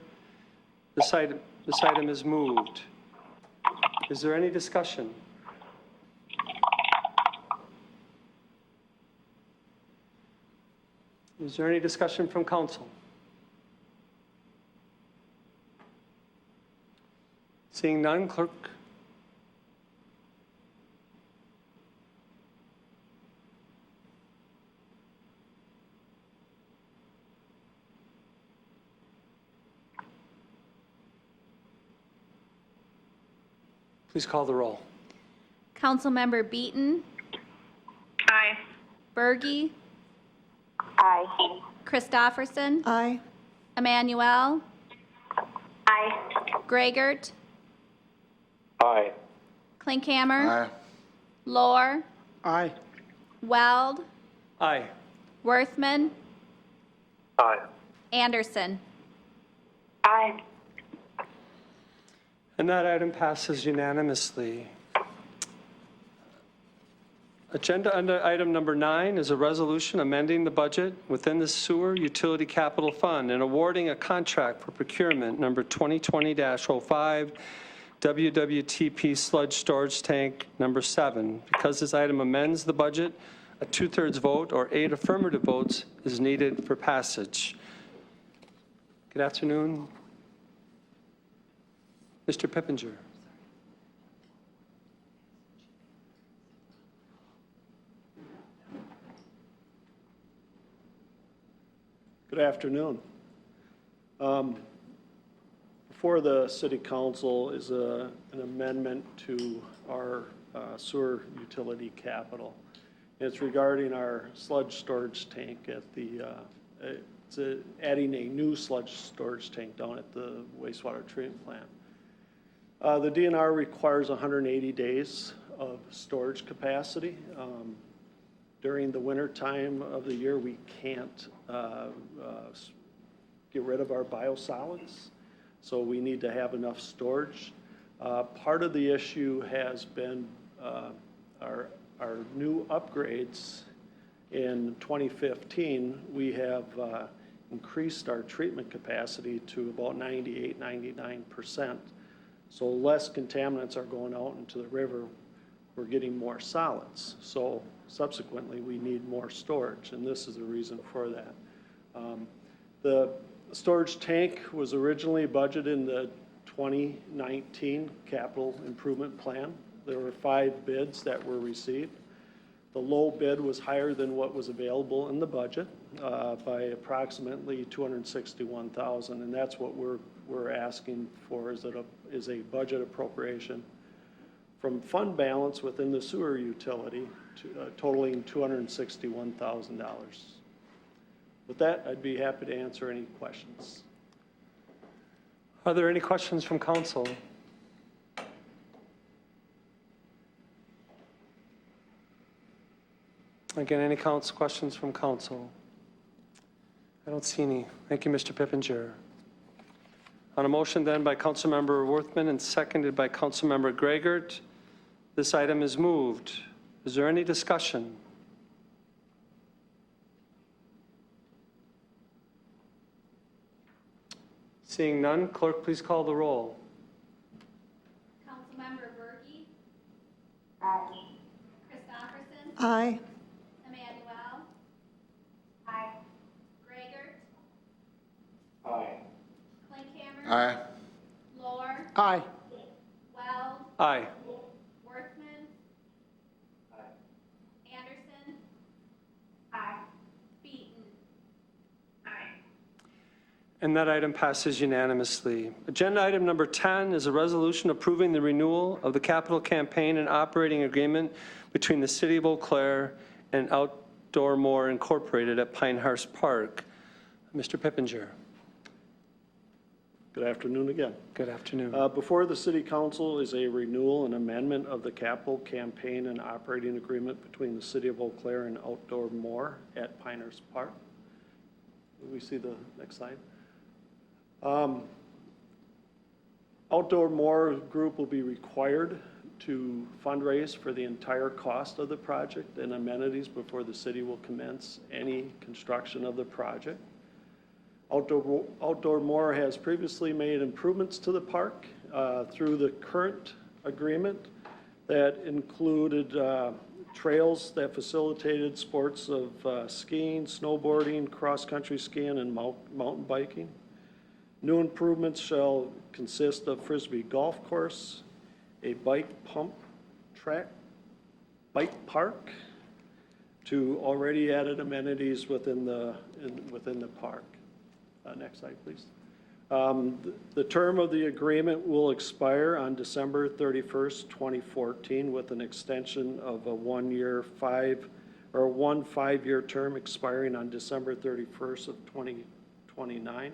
this item is moved. Is there any discussion? Is there any discussion from council? Seeing none, clerk. Please call the roll. Councilmember Beaton? Aye. Berge? Aye. Christopherson? Aye. Emmanuel? Aye. Gregert? Aye. Klinkhammer? Aye. Lohr? Aye. Weld? Aye. Worthman? Aye. Anderson? Aye. And that item passes unanimously. Agenda under item number 9 is a resolution amending the budget within the Sewer Utility Capital Fund and awarding a contract for procurement number 2020-05 WWTP sludge storage tank number 7. Because this item amends the budget, a 2/3 vote or 8 affirmative votes is needed for passage. Good afternoon. Mr. Pippinger. Good afternoon. Before the City Council is an amendment to our sewer utility capital. It's regarding our sludge storage tank at the, adding a new sludge storage tank down at the wastewater treatment plant. The DNR requires 180 days of storage capacity. During the winter time of the year, we can't get rid of our biosolids, so we need to have enough storage. Part of the issue has been our new upgrades. In 2015, we have increased our treatment capacity to about 98, 99%. So less contaminants are going out into the river. We're getting more solids. So subsequently, we need more storage, and this is the reason for that. The storage tank was originally budgeted in the 2019 capital improvement plan. There were 5 bids that were received. The low bid was higher than what was available in the budget by approximately $261,000, and that's what we're asking for is a budget appropriation from fund balance within the sewer utility totaling $261,000. With that, I'd be happy to answer any questions. Are there any questions from council? Again, any questions from council? I don't see any. Thank you, Mr. Pippinger. On a motion then by Councilmember Worthman and seconded by Councilmember Gregert, this item is moved. Is there any discussion? Seeing none, clerk, please call the roll. Councilmember Berge? Aye. Christopherson? Aye. Emmanuel? Aye. Gregert? Aye. Klinkhammer? Aye. Lohr? Aye. Weld? Aye. Worthman? Aye. Anderson? Aye. Beaton? Aye. And that item passes unanimously. Agenda item number 10 is a resolution approving the renewal of the capital campaign and operating agreement between the City of Eau Claire and Outdoor More Incorporated at Pinehurst Park. Mr. Pippinger. Good afternoon again. Good afternoon. Before the City Council is a renewal and amendment of the capital campaign and operating agreement between the City of Eau Claire and Outdoor More at Pinehurst Park. Will we see the next slide? Outdoor More Group will be required to fundraise for the entire cost of the project and amenities before the city will commence any construction of the project. Outdoor More has previously made improvements to the park through the current agreement that included trails that facilitated sports of skiing, snowboarding, cross-country skiing, and mountain biking. New improvements shall consist of Frisbee golf course, a bike pump track, bike park, to already added amenities within the park. Next slide, please. The term of the agreement will expire on December 31st, 2014, with an extension of a 1 5-year term expiring on December 31st of 2029.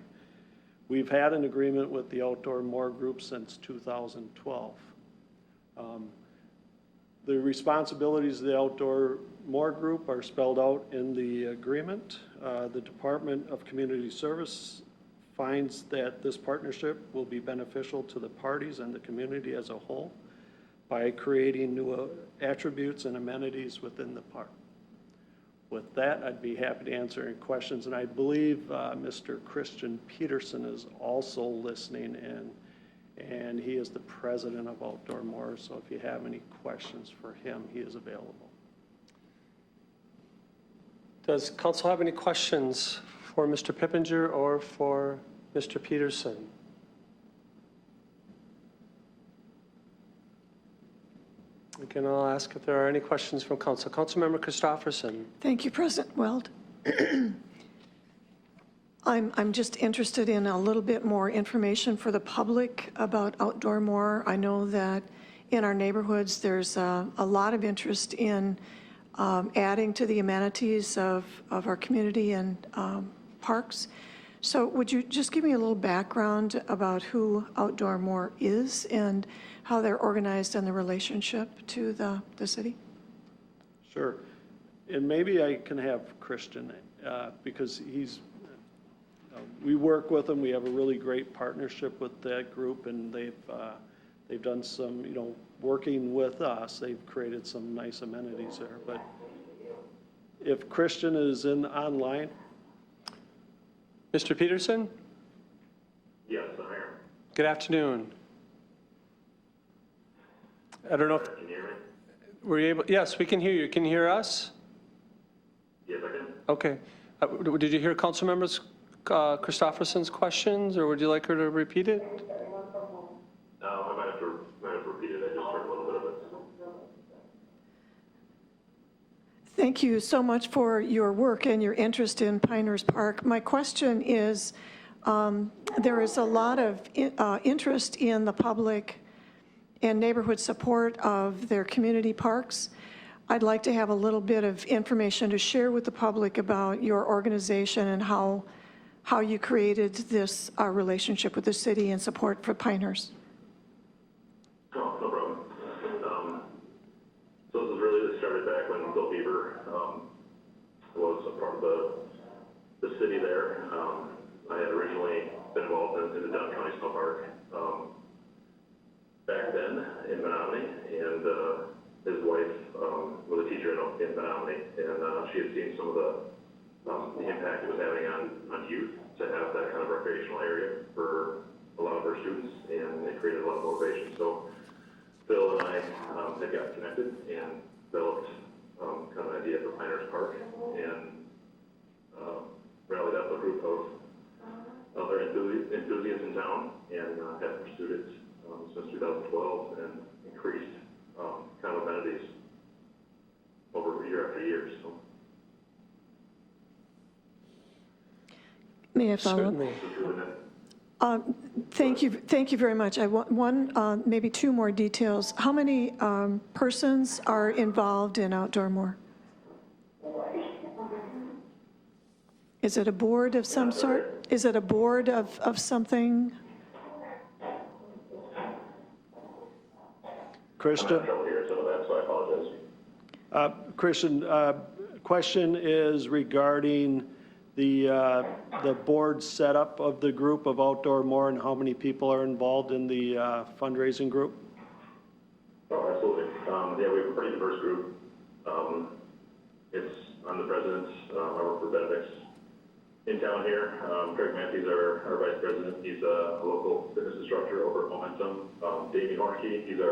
We've had an agreement with the Outdoor More Group since 2012. The responsibilities of the Outdoor More Group are spelled out in the agreement. The Department of Community Service finds that this partnership will be beneficial to the parties and the community as a whole by creating new attributes and amenities within the park. With that, I'd be happy to answer any questions, and I believe Mr. Christian Peterson is also listening in, and he is the president of Outdoor More, so if you have any questions for him, he is available. Does council have any questions for Mr. Pippinger or for Mr. Peterson? Again, I'll ask if there are any questions from council. Councilmember Christopherson. Thank you, President Weld. I'm just interested in a little bit more information for the public about Outdoor More. I know that in our neighborhoods, there's a lot of interest in adding to the amenities of our community and parks. So would you just give me a little background about who Outdoor More is and how they're organized and the relationship to the city? Sure. And maybe I can have Christian, because we work with them. We have a really great partnership with that group, and they've done some, working with us, they've created some nice amenities there. But if Christian is online. Mr. Peterson? Yes, I'm here. Good afternoon. I don't know if, Were you able, yes, we can hear you. Can you hear us? Yes, I can. Okay. Did you hear Councilmember Christopherson's questions, or would you like her to repeat it? I might have to repeat it. I just heard a little bit of it. Thank you so much for your work and your interest in Pinehurst Park. My question is, there is a lot of interest in the public and neighborhood support of their community parks. I'd like to have a little bit of information to share with the public about your organization and how you created this relationship with the city and support for Pinehurst. Oh, no problem. So this was really, this started back when Bill Beaver was a part of the city there. I had originally been involved in the Dunn County Snow Park back then in Menominee, and his wife was a teacher in Menominee, and she had seen some of the impact it was having on youth to have that kind of recreational area for a lot of our students, and it created a lot of motivation. So Bill and I had got connected and developed kind of an idea for Pinehurst Park, and rallied up a group of other enthusiasts in town, and have pursued it since 2012 and increased kind of amenities over year after year. So. May I follow up? Certainly. Thank you very much. I want one, maybe two more details. How many persons are involved in Outdoor More? Is it a board of some sort? Is it a board of something? I'm Krista? having trouble hearing some of that, so I apologize. Christian, question is regarding the board setup of the group of Outdoor More and how many people are involved in the fundraising group? Oh, absolutely. Yeah, we have a pretty diverse group. I'm the president. I work for Benedict's in town here. Craig Matthews, our vice president. He's a local fitness instructor over at Momentum. Damien Hornke, he's the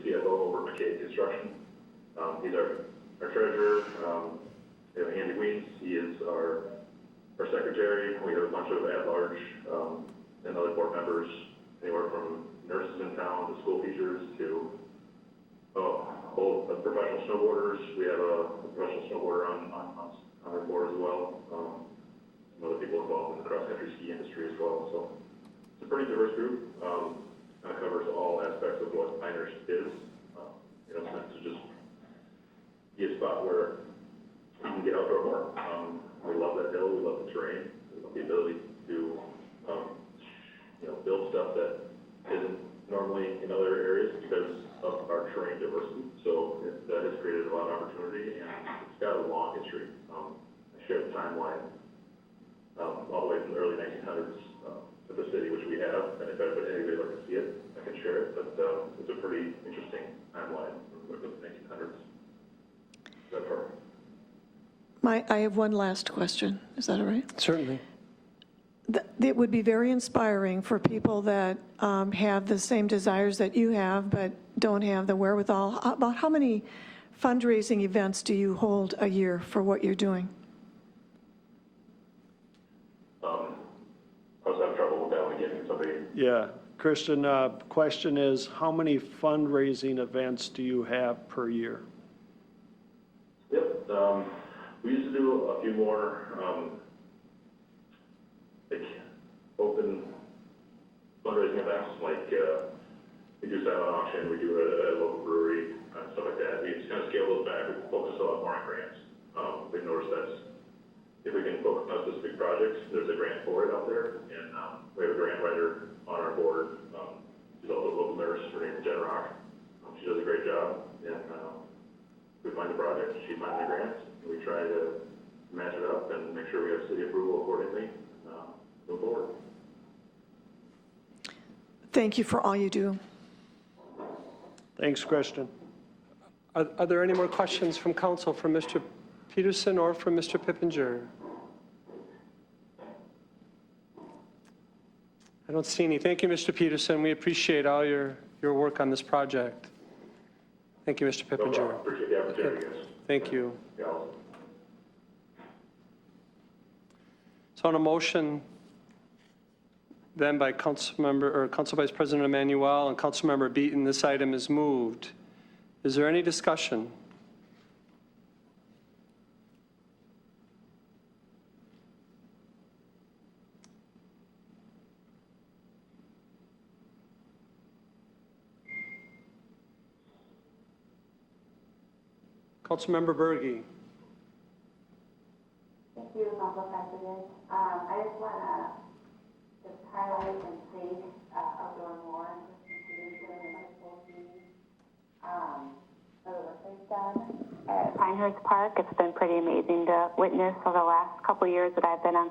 CFO over at McKay Construction. He's our treasurer. We have Andy Weens. He is our secretary. We have a bunch of at-large and other board members, anywhere from nurses in town to school teachers to professional snowboarders. We have a professional snowboarder on our board as well. Some other people involved in the cross-country ski industry as well. So it's a pretty diverse group. Kind of covers all aspects of what Pinehurst is. It's meant to just be a spot where you can get outdoor more. We love that hill. We love the terrain. We love the ability to, build stuff that isn't normally in other areas because of our terrain diversity. So that has created a lot of opportunity, and it's got a long history. I shared the timeline all the way from the early 1900s of the city, which we have. And if anybody would like to see it, I can share it. But it's a pretty interesting timeline from the 1900s. That part. I have one last question. Is that all right? Certainly. It would be very inspiring for people that have the same desires that you have, but don't have the wherewithal. About how many fundraising events do you hold a year for what you're doing? I was having trouble with that one again. Somebody. Yeah. Christian, question is, how many fundraising events do you have per year? Yep. We used to do a few more open fundraising events, like we do silent auction, we do a local brewery, stuff like that. We just kind of scale those back. We focus a lot more on grants. We've noticed that if we can focus on specific projects, there's a grant for it out there, and we have a grant writer on our board. She's also a local nurse. Her name is Jen Rock. She does a great job, and we find the project, she finds the grants, and we try to match it up and make sure we have city approval accordingly. Move forward. Thank you for all you do. Thanks, Christian. Are there any more questions from council for Mr. Peterson or for Mr. Pippinger? I don't see any. Thank you, Mr. Peterson. We appreciate all your work on this project. Thank you, Mr. Pippinger. No problem. Appreciate it. Thank you. So on a motion then by Council Vice President Emmanuel and Councilmember Beaton, this item is moved. Is there any discussion? Councilmember Berge. Thank you, Council President. I just want to just highlight and thank Outdoor More and students that are in my school meeting for the work they've done at Pinehurst Park. It's been pretty amazing to witness over the last couple years that I've been on